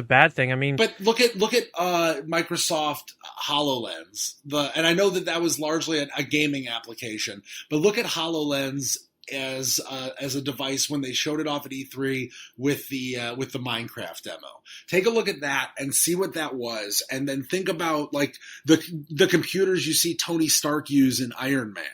bad thing. I mean, but look at Microsoft HoloLens. And I know that was largely a gaming application, but look at HoloLens as a device when they showed it off at E3 with the Minecraft demo. Take a look at that and see what that was, and then think about like the computers you see Tony Stark use in Iron Man,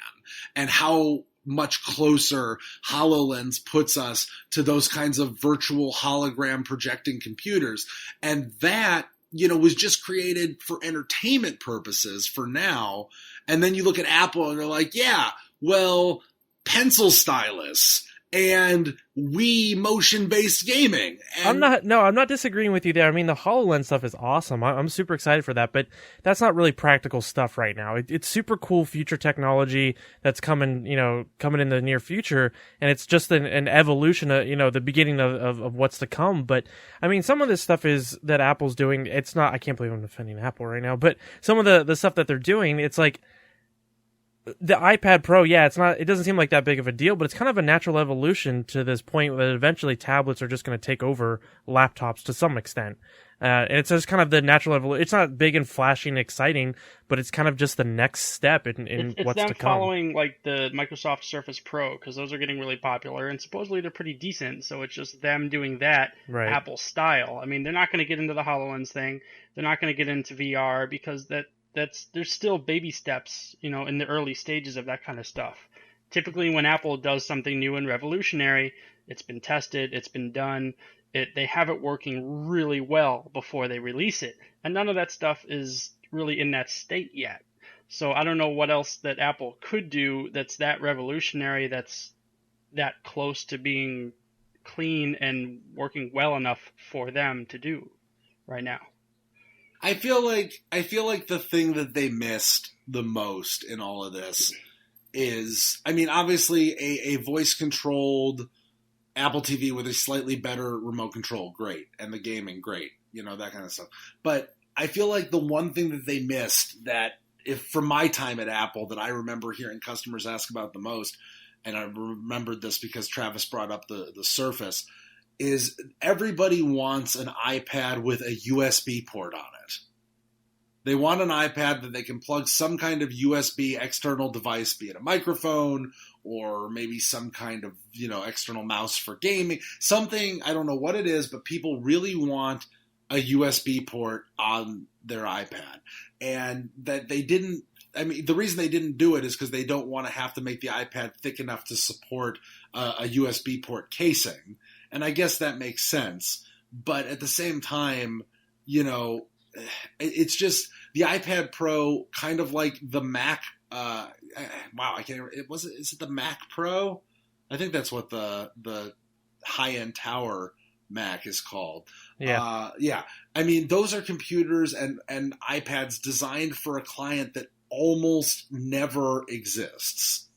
and how much closer HoloLens puts us to those kinds of virtual hologram projecting computers. And that, was just created for entertainment purposes for now. And then you look at Apple and they're like, yeah, well, pencil stylus and Wii motion-based gaming. And I'm not disagreeing with you there. I mean, the HoloLens stuff is awesome. I'm super excited for that, but that's not really practical stuff right now. It's super cool future technology that's coming in the near future, and it's just an evolution of, the beginning of what's to come. But I mean, some of this stuff is that Apple's doing. It's not. I can't believe I'm defending Apple right now, but some of the stuff that they're doing, it's like, the iPad Pro, it doesn't seem like that big of a deal, but it's kind of a natural evolution to this point that eventually tablets are just going to take over laptops to some extent. And it's just kind of the natural evolution. It's not big and flashy and exciting, but it's kind of just the next step in what's to come. It's them following like the Microsoft Surface Pro, because those are getting really popular, and supposedly they're pretty decent, so it's just them doing that right. Apple style. I mean, they're not going to get into the HoloLens thing. They're not going to get into VR, because there's still baby steps, in the early stages of that kind of stuff. Typically, when Apple does something new and revolutionary, it's been tested, it's been done, they have it working really well before they release it. And none of that stuff is really in that state yet. So I don't know what else that Apple could do that's that revolutionary, that's that close to being clean and working well enough for them to do right now. I feel like the thing that they missed the most in all of this is, I mean, obviously a voice-controlled Apple TV with a slightly better remote control, great. And the gaming, great. That kind of stuff. But I feel like the one thing that they missed that, if from my time at Apple, that I remember hearing customers ask about the most, and I remembered this because Travis brought up the Surface, is everybody wants an iPad with a USB port on it. They want an iPad that they can plug some kind of USB external device, be it a microphone or maybe some kind of, external mouse for gaming. Something, I don't know what it is, but people really want a USB port on their iPad. And that they didn't, I mean, the reason they didn't do it is because they don't want to have to make the iPad thick enough to support a USB port casing. And I guess that makes sense. But at the same time, it's just the iPad Pro, kind of like the Mac. Wow, I can't remember. Is it the Mac Pro? I think that's what the high-end tower Mac is called. Yeah. Yeah. I mean, those are computers and iPads designed for a client that almost never exists.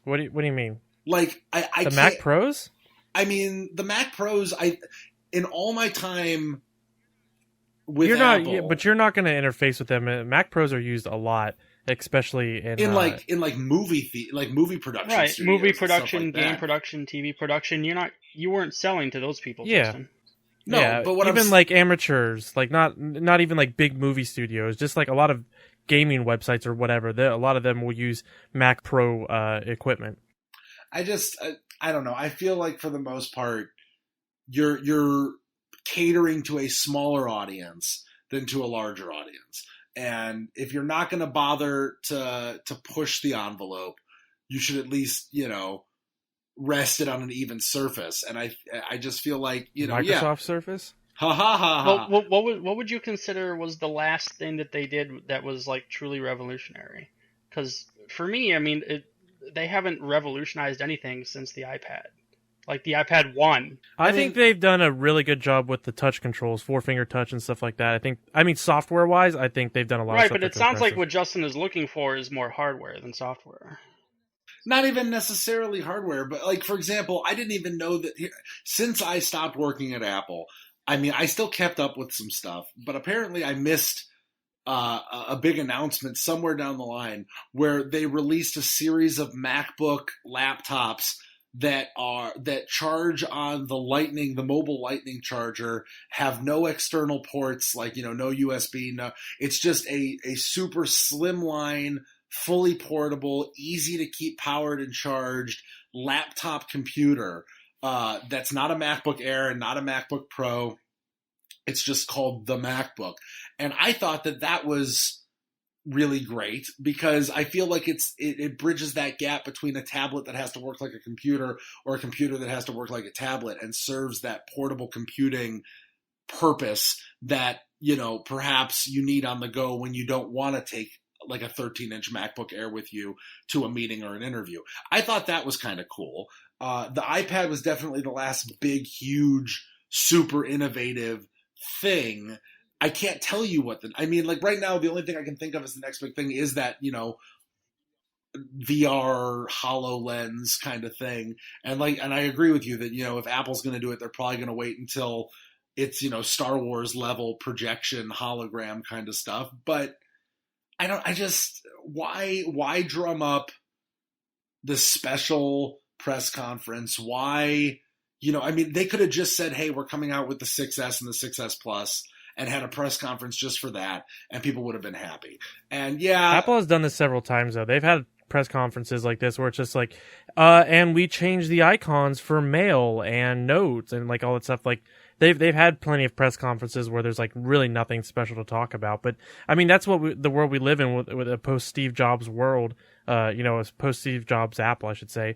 What do you mean? Like I the Mac Pros? I mean, the Mac Pros, in all my time with Apple, but you're not going to interface with them. Mac Pros are used a lot, especially in movie production, right? Movie production, like game production, TV production. You weren't selling to those people. Yeah. Justin. No, yeah, but what even like amateurs, like not even like big movie studios, just like a lot of gaming websites or whatever. A lot of them will use Mac Pro equipment. I don't know. I feel like for the most part, you're catering to a smaller audience than to a larger audience. And if you're not going to bother to push the envelope, you should at least, rest it on an even surface. And I just feel like, Microsoft Surface? Ha ha ha. Well, what would you consider was the last thing that they did that was like truly revolutionary? Because for me, I mean, they haven't revolutionized anything since the iPad. like the iPad 1. I think they've done a really good job with the touch controls, 4-finger touch and stuff like that. I mean, software-wise, I think they've done a lot of Right, stuff. but it sounds like what Justin is looking for is more hardware than software. Not even necessarily hardware, but like, for example, I didn't even know that since I stopped working at Apple, I mean, I still kept up with some stuff, but apparently I missed a big announcement somewhere down the line where they released a series of MacBook laptops that charge on the mobile Lightning charger, have no external ports, like, no USB, no. It's just a super slimline, fully portable, easy to keep powered and charged laptop computer that's not a MacBook Air and not a MacBook Pro. It's just called the MacBook. And I thought that was really great because I feel like it bridges that gap between a tablet that has to work like a computer or a computer that has to work like a tablet, and serves that portable computing purpose that, perhaps you need on the go when you don't want to take like a 13-inch MacBook Air with you to a meeting or an interview. I thought that was kind of cool. The iPad was definitely the last big, huge, super innovative thing. I can't tell you like right now, the only thing I can think of as the next big thing is that, VR HoloLens kind of thing. And I agree with you that, if Apple's going to do it, they're probably going to wait until it's, Star Wars level projection hologram kind of stuff. But why drum up the special press conference? Why, they could have just said, hey, we're coming out with the 6S and the 6S Plus, and had a press conference just for that, and people would have been happy. And yeah, Apple has done this several times though. They've had press conferences like this where it's just like, and we changed the icons for mail and notes and like all that stuff. Like they've had plenty of press conferences where there's like really nothing special to talk about. But I mean, that's what the world we live in with a post Steve Jobs world. A post Steve Jobs Apple, I should say.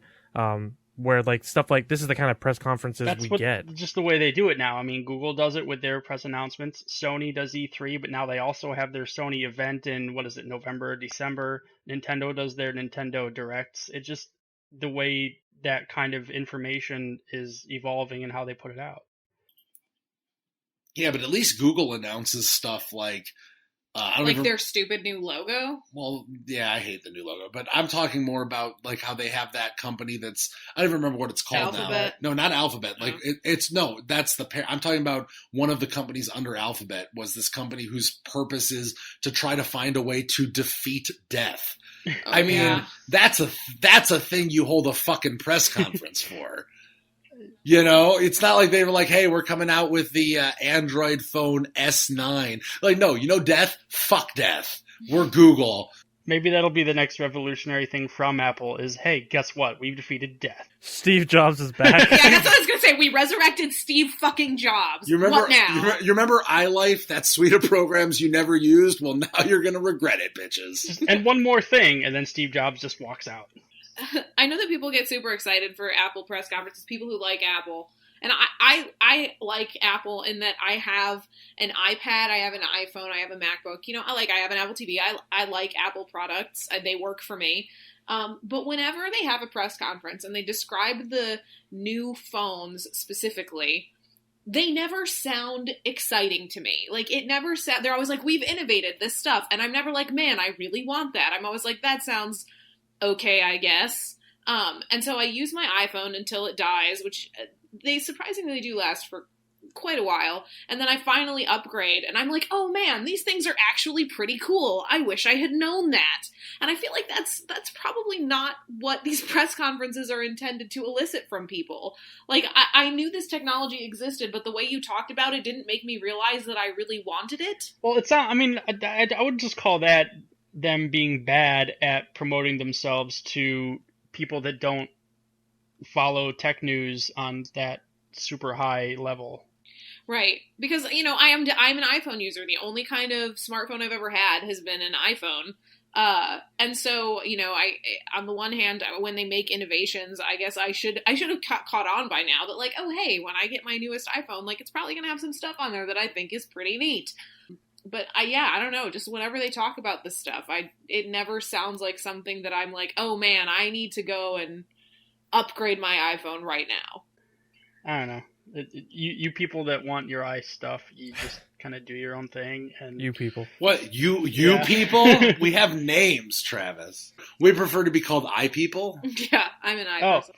Where like stuff like this is the kind of press conferences we get. Just the way they do it now. I mean, Google does it with their press announcements. Sony does E3, but now they also have their Sony event in, November, December. Nintendo does their Nintendo Directs. It's just the way that kind of information is evolving and how they put it out. Yeah, but at least Google announces stuff like their stupid new logo? Well, yeah, I hate the new logo, but I'm talking more about like how they have that company that's, I don't even remember what it's called Alphabet? now. No, not Alphabet. Like that's I'm talking about one of the companies under Alphabet was this company whose purpose is to try to find a way to defeat death. I mean, that's a thing you hold a fucking press conference for. It's not like they were like, hey, we're coming out with the Android phone S9. Like, no, death? Fuck death. We're Google. Maybe that'll be the next revolutionary thing from Apple is, hey, guess what? We've defeated death. Steve Jobs is back. Yeah, that's what I was going to say. We resurrected Steve fucking Jobs. What now? You remember iLife, that suite of programs you never used? Well, now you're going to regret it, bitches. And one more thing, and then Steve Jobs just walks out. I know that people get super excited for Apple press conferences, people who like Apple. And I like Apple in that I have an iPad, I have an iPhone, I have a MacBook. I have an Apple TV. I like Apple products. They work for me. But whenever they have a press conference and they describe the new phones specifically, they never sound exciting to me. Like, it never sounds... They're always like, we've innovated this stuff. And I'm never like, man, I really want that. I'm always like, that sounds... okay, I guess. And so I use my iPhone until it dies, which they surprisingly do last for quite a while. And then I finally upgrade, and I'm like, oh man, these things are actually pretty cool. I wish I had known that. And I feel like that's probably not what these press conferences are intended to elicit from people. Like, I knew this technology existed, but the way you talked about it didn't make me realize that I really wanted it. Well, it's not, I mean, I would just call that them being bad at promoting themselves to people that don't follow tech news on that super high level. Right. Because, I'm an iPhone user. The only kind of smartphone I've ever had has been an iPhone. And so, I on the one hand, when they make innovations, I guess I should have caught on by now that like, oh, hey, when I get my newest iPhone, like it's probably going to have some stuff on there that I think is pretty neat. But I don't know, just whenever they talk about this stuff, it never sounds like something that I'm like, oh man, I need to go and upgrade my iPhone right now. I don't know. You people that want your eye stuff, you just kind of do your own thing. And You people. What, you Yeah. people? We have names, Travis. We prefer to be called I people. Yeah, I'm an eye Oh, person.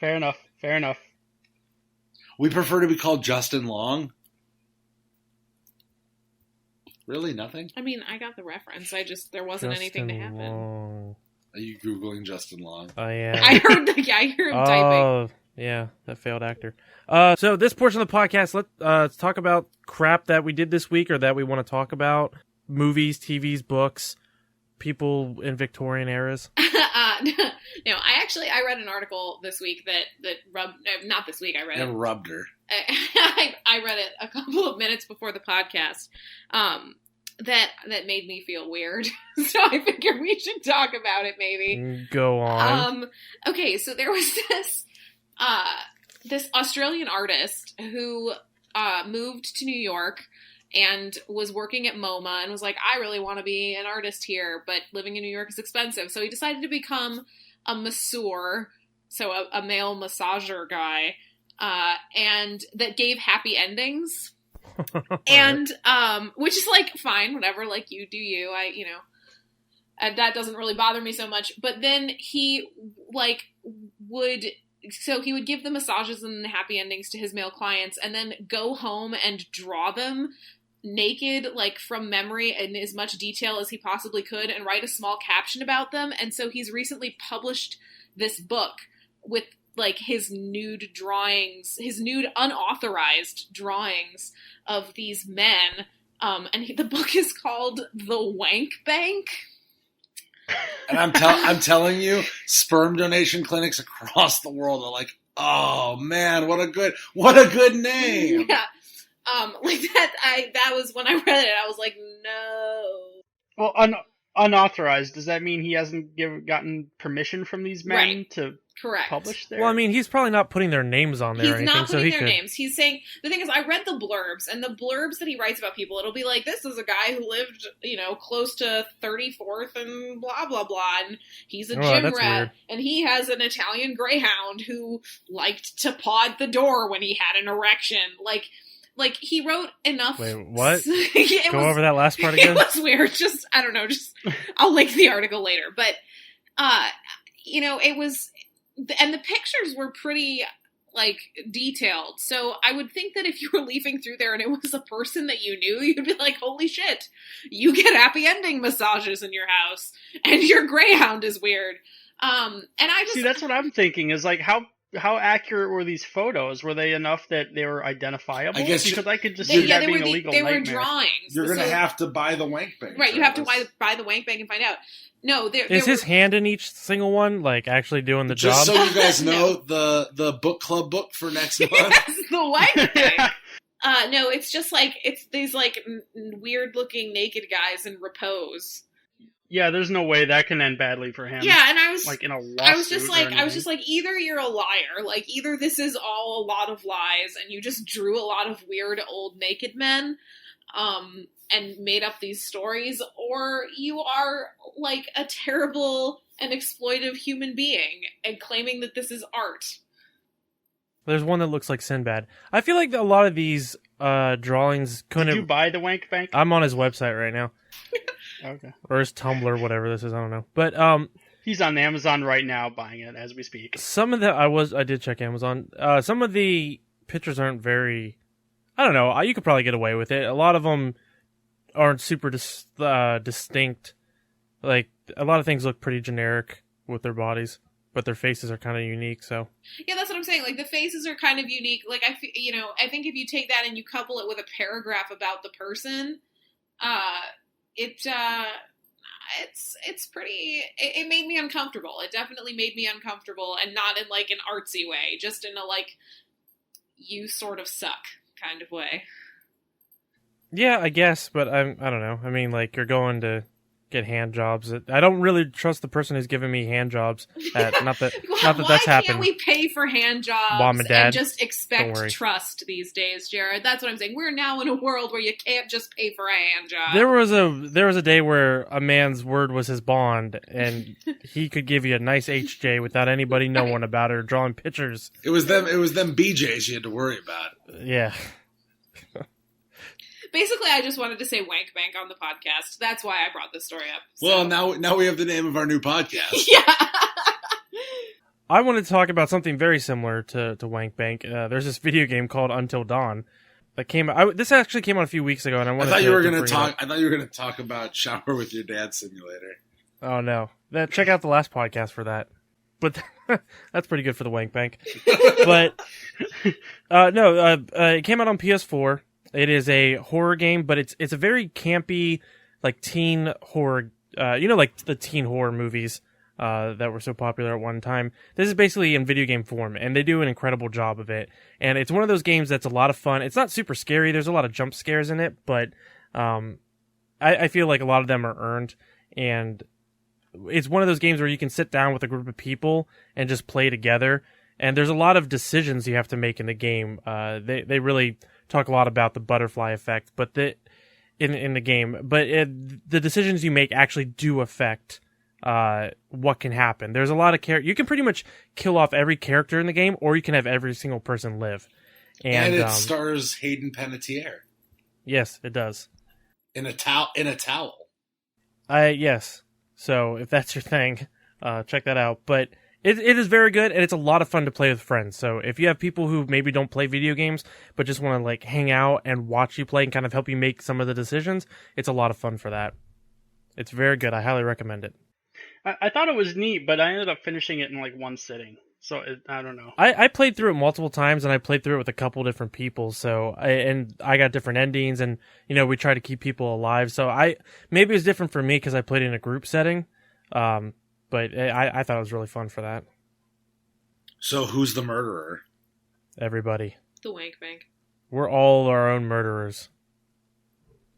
fair enough. We prefer to be called Justin Long. Really, nothing? I mean, I got the reference. There wasn't anything to happen. Long. Are you Googling Justin Long? Oh, yeah. I heard him typing. Oh, yeah, that failed actor. So this portion of the podcast, let's talk about crap that we did this week or that we want to talk about. Movies, TVs, books, people in Victorian eras. No, I read an article this week that rubbed, not this week, I read Never it. rubbed her. I read it a couple of minutes before the podcast. That made me feel weird. So I figured we should talk about it maybe. Go on. Okay, so there was this Australian artist who moved to New York and was working at MoMA and was like, I really want to be an artist here, but living in New York is expensive. So he decided to become a masseur, so a male massager guy, and that gave happy endings. And which is like fine, whatever, like you do you. And that doesn't really bother me so much. But then he would give the massages and the happy endings to his male clients and then go home and draw them naked, like from memory, in as much detail as he possibly could, and write a small caption about them. And so he's recently published this book with like his nude drawings, his nude unauthorized drawings of these men. And the book is called The Wank Bank. And I'm telling you, sperm donation clinics across the world are like, oh man, what a good name. Yeah. Like that was when I read it, I was like, no. Well, unauthorized, does that mean he hasn't gotten permission from these men Right. to Correct. publish there? Well, I mean, he's probably not putting their names on there He's or anything, not so putting he their could. names. He's saying, the thing is, I read the blurbs, and the blurbs that he writes about people, it'll be like, this is a guy who lived, close to 34th and blah, blah, blah, and he's a gym that's rat, weird. and he has an Italian greyhound who liked to paw at the door when he had an erection. Like he wrote enough. Wait, what? It Go was- over that last part It again. was weird. I don't know. I'll link the article later. But, it was, and the pictures were pretty, detailed. So I would think that if you were leafing through there and it was a person that you knew, you'd be like, holy shit, you get happy ending massages in your house, and your greyhound is weird. And I just... See, that's what I'm thinking, is like, how accurate were these photos? Were they enough that they were identifiable? I guess because I could just They, see yeah, that they being were a legal they were nightmare. drawings. You're going to So- have to buy the wank bank. Right, you have to Travis. buy the wank bank and find out. No, there Is were, his hand in each single one, like actually doing the Just job? so you guys know, the book club book for next month. Yes, the wank bank. No, it's just it's these weird looking naked guys in repose. Yeah, there's no way that can end badly for him. Yeah, and I was Like in a lawsuit. I was just or like, either you're a liar, either this is all a lot of lies and you just drew a lot of weird old naked men, and made up these stories, or you are a terrible and exploitive human being and claiming that this is art. There's one that looks like Sinbad. I feel like a lot of these drawings Did couldn't. you buy the wank bank? I'm on his website right now, Okay. or his Tumblr, whatever this is. I don't know. But He's on Amazon right now buying it as we speak. some of the I did check Amazon. Some of the pictures aren't very. I don't know. You could probably get away with it. A lot of them aren't super distinct. Like a lot of things look pretty generic with their bodies, but their faces are kind of unique. So Yeah, that's what I'm saying. The faces are kind of unique. I think if you take that and you couple it with a paragraph about the person, it's pretty. It made me uncomfortable. It definitely made me uncomfortable, and not in an artsy way, just in a you sort of suck kind of way. yeah, I guess. But I don't know. I mean, you're going to get hand jobs. I don't really trust the person who's giving me hand jobs. Not that Why that's happened. can't we pay for hand jobs Mom and Dad, just expect trust these days, Jared? That's what I'm saying. We're now in a world where you can't just pay for a hand job. There was a day where a man's word was his bond, and he could give you a nice HJ without anybody knowing about it or drawing pictures. It was them BJs you had to worry about. Yeah. Basically, I just wanted to say wank bank on the podcast. That's why I brought this story up. So. Well, now we have the name of our new podcast. Yeah. I wanted to talk about something very similar to Wank Bank. There's this video game called Until Dawn that came out. This actually came out a few weeks ago, and I thought you were going to talk about Shower with Your Dad Simulator. Oh no! Check out the last podcast for that. But that's pretty good for the Wank Bank. But it came out on PS4. It is a horror game, but it's a very campy, like teen horror. Like the teen horror movies that were so popular at one time. This is basically in video game form, and they do an incredible job of it. And it's one of those games that's a lot of fun. It's not super scary. There's a lot of jump scares in it, but I feel like a lot of them are earned. And it's one of those games where you can sit down with a group of people and just play together. And there's a lot of decisions you have to make in the game. They really talk a lot about the butterfly effect, but in the game, but the decisions you make actually do affect what can happen. There's a lot of you can pretty much kill off every character in the game, or you can have every single person live. And it stars Hayden Panettiere. Yes, it does. In a towel. Yes. So if that's your thing, check that out. But it is very good, and it's a lot of fun to play with friends. So if you have people who maybe don't play video games, but just want to like hang out and watch you play and kind of help you make some of the decisions, it's a lot of fun for that. It's very good. I highly recommend it. I thought it was neat, but I ended up finishing it in like one sitting. So I don't know. I played through it multiple times, and I played through it with a couple different people. So I got different endings, and we try to keep people alive. So maybe it was different for me because I played in a group setting. But I thought it was really fun for that. So who's the murderer? Everybody. The Wank Bank. We're all our own murderers.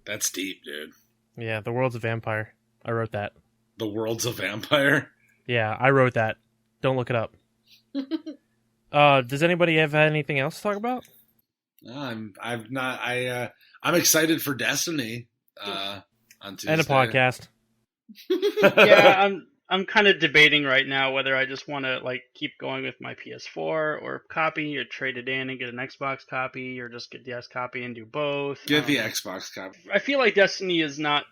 That's deep, dude. Yeah, the world's a vampire. I wrote that. The world's a vampire? Yeah, I wrote that. Don't look it up. Does anybody have anything else to talk about? I'm excited for Destiny on Tuesday. And a podcast. Yeah, I'm kind of debating right now whether I just want to like keep going with my PS4 or copy or trade it in and get an Xbox copy or just get the S copy and do both. Get the Xbox copy. I feel like Destiny is not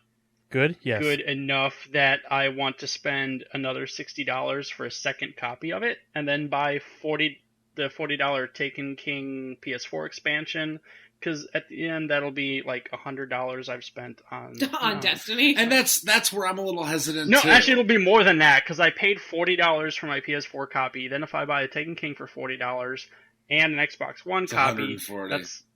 good enough that I want to spend another $60 for a second copy of it and then buy the $40 Taken King PS4 expansion. Because at the end, that'll be like $100 I've spent on Destiny, and that's where I'm a little hesitant. No, too. Actually, it'll be more than that because I paid $40 for my PS4 copy. Then if I buy a Taken King for $40 and an Xbox One copy,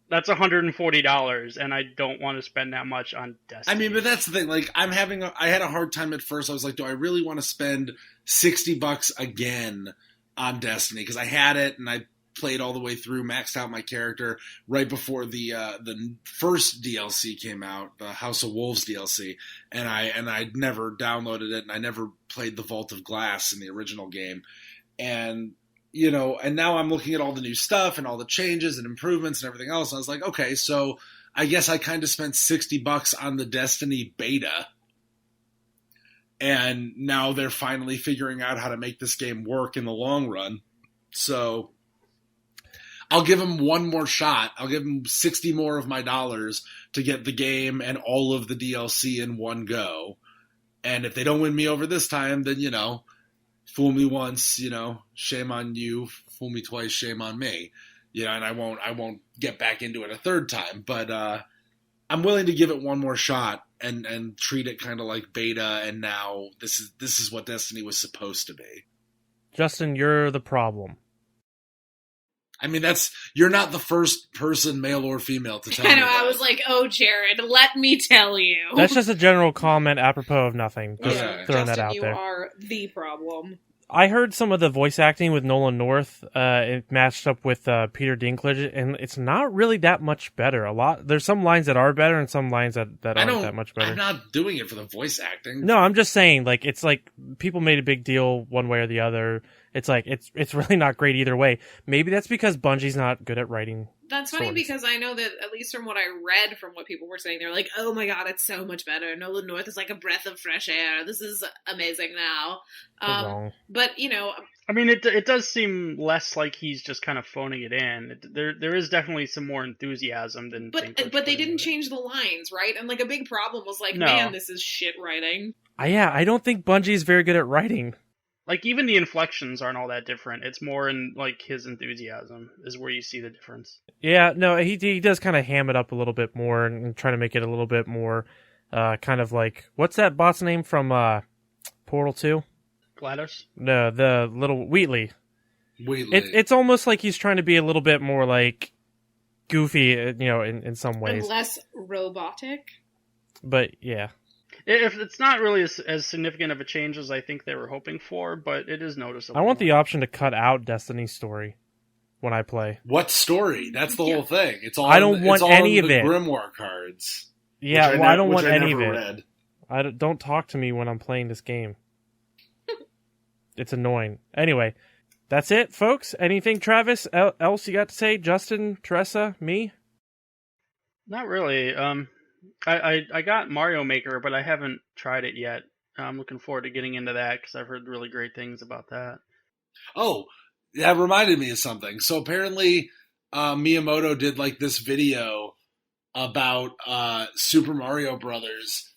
that's $140, and I don't want to spend that much on Destiny. I mean, but that's the thing. Like, I had a hard time at first. I was like, do I really want to spend $60 again on Destiny? Because I had it and I played all the way through, maxed out my character right before the first DLC came out, the House of Wolves DLC, and I never downloaded it, and I never played the Vault of Glass in the original game, and and now I'm looking at all the new stuff and all the changes and improvements and everything else, and I was like, okay, so I guess I kind of spent $60 on the Destiny beta, and now they're finally figuring out how to make this game work in the long run, so I'll give them one more shot. I'll give them 60 more of my dollars to get the game and all of the DLC in one go. And if they don't win me over this time, then, fool me once, shame on you. Fool me twice, shame on me. And I won't get back into it a third time. But I'm willing to give it one more shot and treat it kind of like beta. And now this is what Destiny was supposed to be. Justin, you're the problem. I mean, you're not the first person, male or female, to tell me. I was like, oh, Jared, let me tell you. That's just a general comment apropos of nothing. Just throwing Justin, that out you there. are the problem. I heard some of the voice acting with Nolan North. It matched up with Peter Dinklage, and it's not really that much better. There's some lines that are better, and some lines that aren't that much better. I'm not doing it for the voice acting. No, I'm just saying, like, it's like people made a big deal one way or the other. It's like it's really not great either way. Maybe that's because Bungie's not good at writing. That's funny because I know that, at least from what I read from what people were saying, they're like, oh my god, it's so much better. Nolan North is like a breath of fresh air. This is amazing now. But, you know... I mean, it does seem less like he's just kind of phoning it in. There is definitely some more enthusiasm than... But they didn't change the lines, right? And, like, a big problem was like, man, this is shit writing. Yeah, I don't think Bungie's very good at writing. Like, even the inflections aren't all that different. It's more in, like, his enthusiasm is where you see the difference. Yeah, no, he does kind of ham it up a little bit more and try to make it a little bit more kind of like... What's that boss name from Portal 2? GLaDOS? No, the little... Wheatley. It's almost like he's trying to be a little bit more, like, goofy, you know, in some ways. And less robotic? But, yeah. If it's not really as significant of a change as I think they were hoping for, but it is noticeable. I want the option to cut out Destiny's story when I play. What story? That's the whole thing. It's all. I don't want any of it. Grimoire cards. Yeah, I don't want any of it. Don't talk to me when I'm playing this game. It's annoying. Anyway, that's it, folks. Anything, Travis, else you got to say? Justin, Teresa, me? Not really. I got Mario Maker, but I haven't tried it yet. I'm looking forward to getting into that because I've heard really great things about that. Oh, that reminded me of something. So apparently Miyamoto did like this video about Super Mario Brothers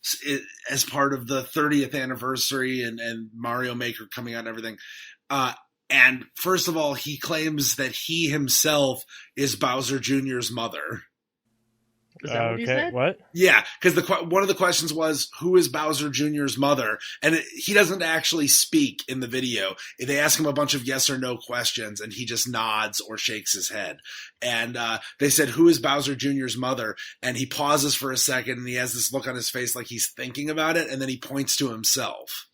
as part of the 30th anniversary and Mario Maker coming out and everything. And first of all, he claims that he himself is Bowser Jr.'s mother. Is that what he said? What? Yeah, because one of the questions was, who is Bowser Jr.'s mother? And he doesn't actually speak in the video. They ask him a bunch of yes or no questions, and he just nods or shakes his head. And they said, who is Bowser Jr.'s mother? And he pauses for a second, and he has this look on his face like he's thinking about it, and then he points to himself.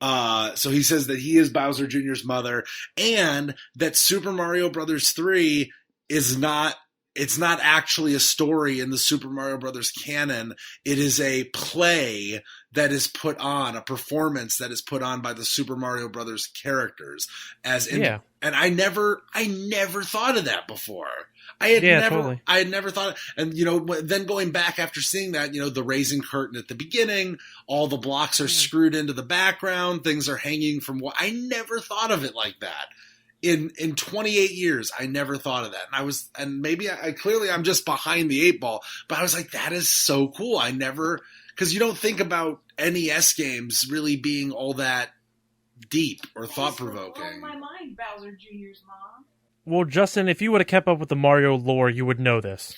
So he says that he is Bowser Jr.'s mother, and that Super Mario Brothers 3 is not... It's not actually a story in the Super Mario Brothers canon. It is a play that is put on, a performance that is put on by the Super Mario Brothers characters. And I never thought of that before. I had never thought, and you know, then going back after seeing that, you know, the raising curtain at the beginning, all the blocks are screwed into the background, things are hanging from what I never thought of it like that. In 28 years, I never thought of that. And maybe I'm just behind the eight ball, but I was like, that is so cool. Because you don't think about NES games really being all that deep or thought-provoking. Blowing my mind, Bowser Jr.'s mom. Well, Justin, if you would have kept up with the Mario lore, you would know this.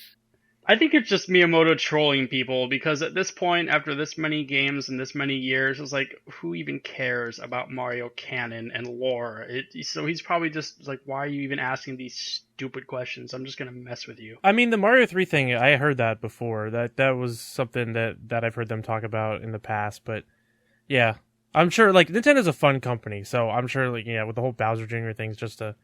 I think it's just Miyamoto trolling people, because at this point, after this many games and this many years, it's like, who even cares about Mario canon and lore? So he's probably just like, why are you even asking these stupid questions? I'm just going to mess with you. I mean, the Mario 3 thing, I heard that before. That was something that I've heard them talk about in the past, but yeah. I'm sure, like, Nintendo's a fun company, so I'm sure, like, yeah, with the whole Bowser Jr. thing's just a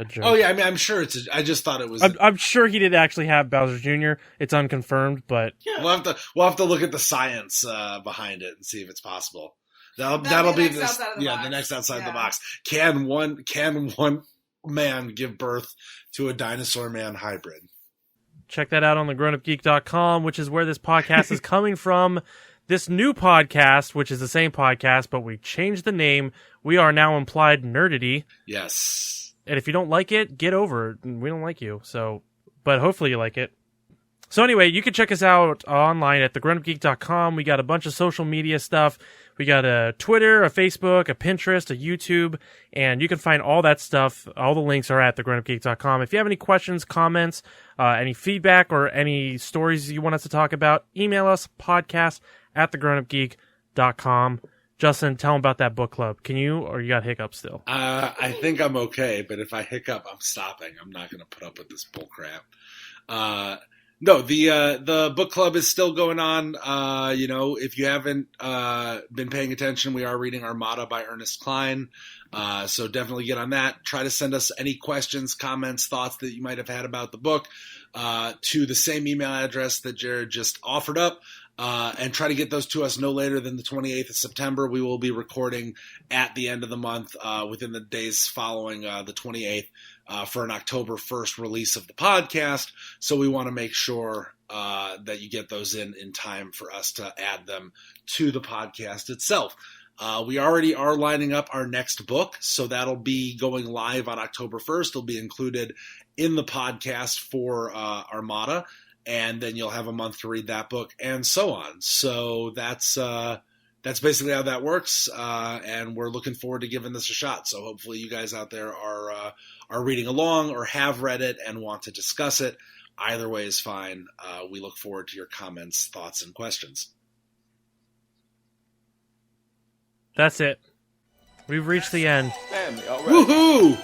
joke. Oh yeah, I mean, I'm sure I just thought it was. I'm sure he did actually have Bowser Jr. It's unconfirmed, but we'll have to look at the science behind it and see if it's possible. That'll be the next outside the box. Can one man give birth to a dinosaur man hybrid? Check that out on thegrownupgeek.com, which is where this podcast is coming from. This new podcast, which is the same podcast, but we changed the name. We are now Implied Nerdity. Yes. And if you don't like it, get over it. We don't like you. So, but hopefully you like it. So anyway, you can check us out online at thegrownupgeek.com. We got a bunch of social media stuff. We got a Twitter, a Facebook, a Pinterest, a YouTube, and you can find all that stuff. All the links are at thegrownupgeek.com. If you have any questions, comments, any feedback, or any stories you want us to talk about, email us, podcast@thegrownupgeek.com. Justin, tell them about that book club. Can you, or you got hiccups still? I think I'm okay, but if I hiccup, I'm stopping. I'm not going to put up with this bull crap. No, the book club is still going on. If you haven't been paying attention, we are reading Armada by Ernest Cline. So definitely get on that. Try to send us any questions, comments, thoughts that you might have had about the book to the same email address that Jared just offered up. And try to get those to us no later than the 28th of September. We will be recording at the end of the month within the days following the 28th for an October 1st release of the podcast. So we want to make sure that you get those in time for us to add them to the podcast itself. We already are lining up our next book, so that'll be going live on October 1st. It'll be included in the podcast for Armada. And then you'll have a month to read that book, and so on. So that's basically how that works, and we're looking forward to giving this a shot. So hopefully you guys out there are reading along or have read it and want to discuss it. Either way is fine. We look forward to your comments, thoughts, and questions. That's it. We've reached the end. Woohoo!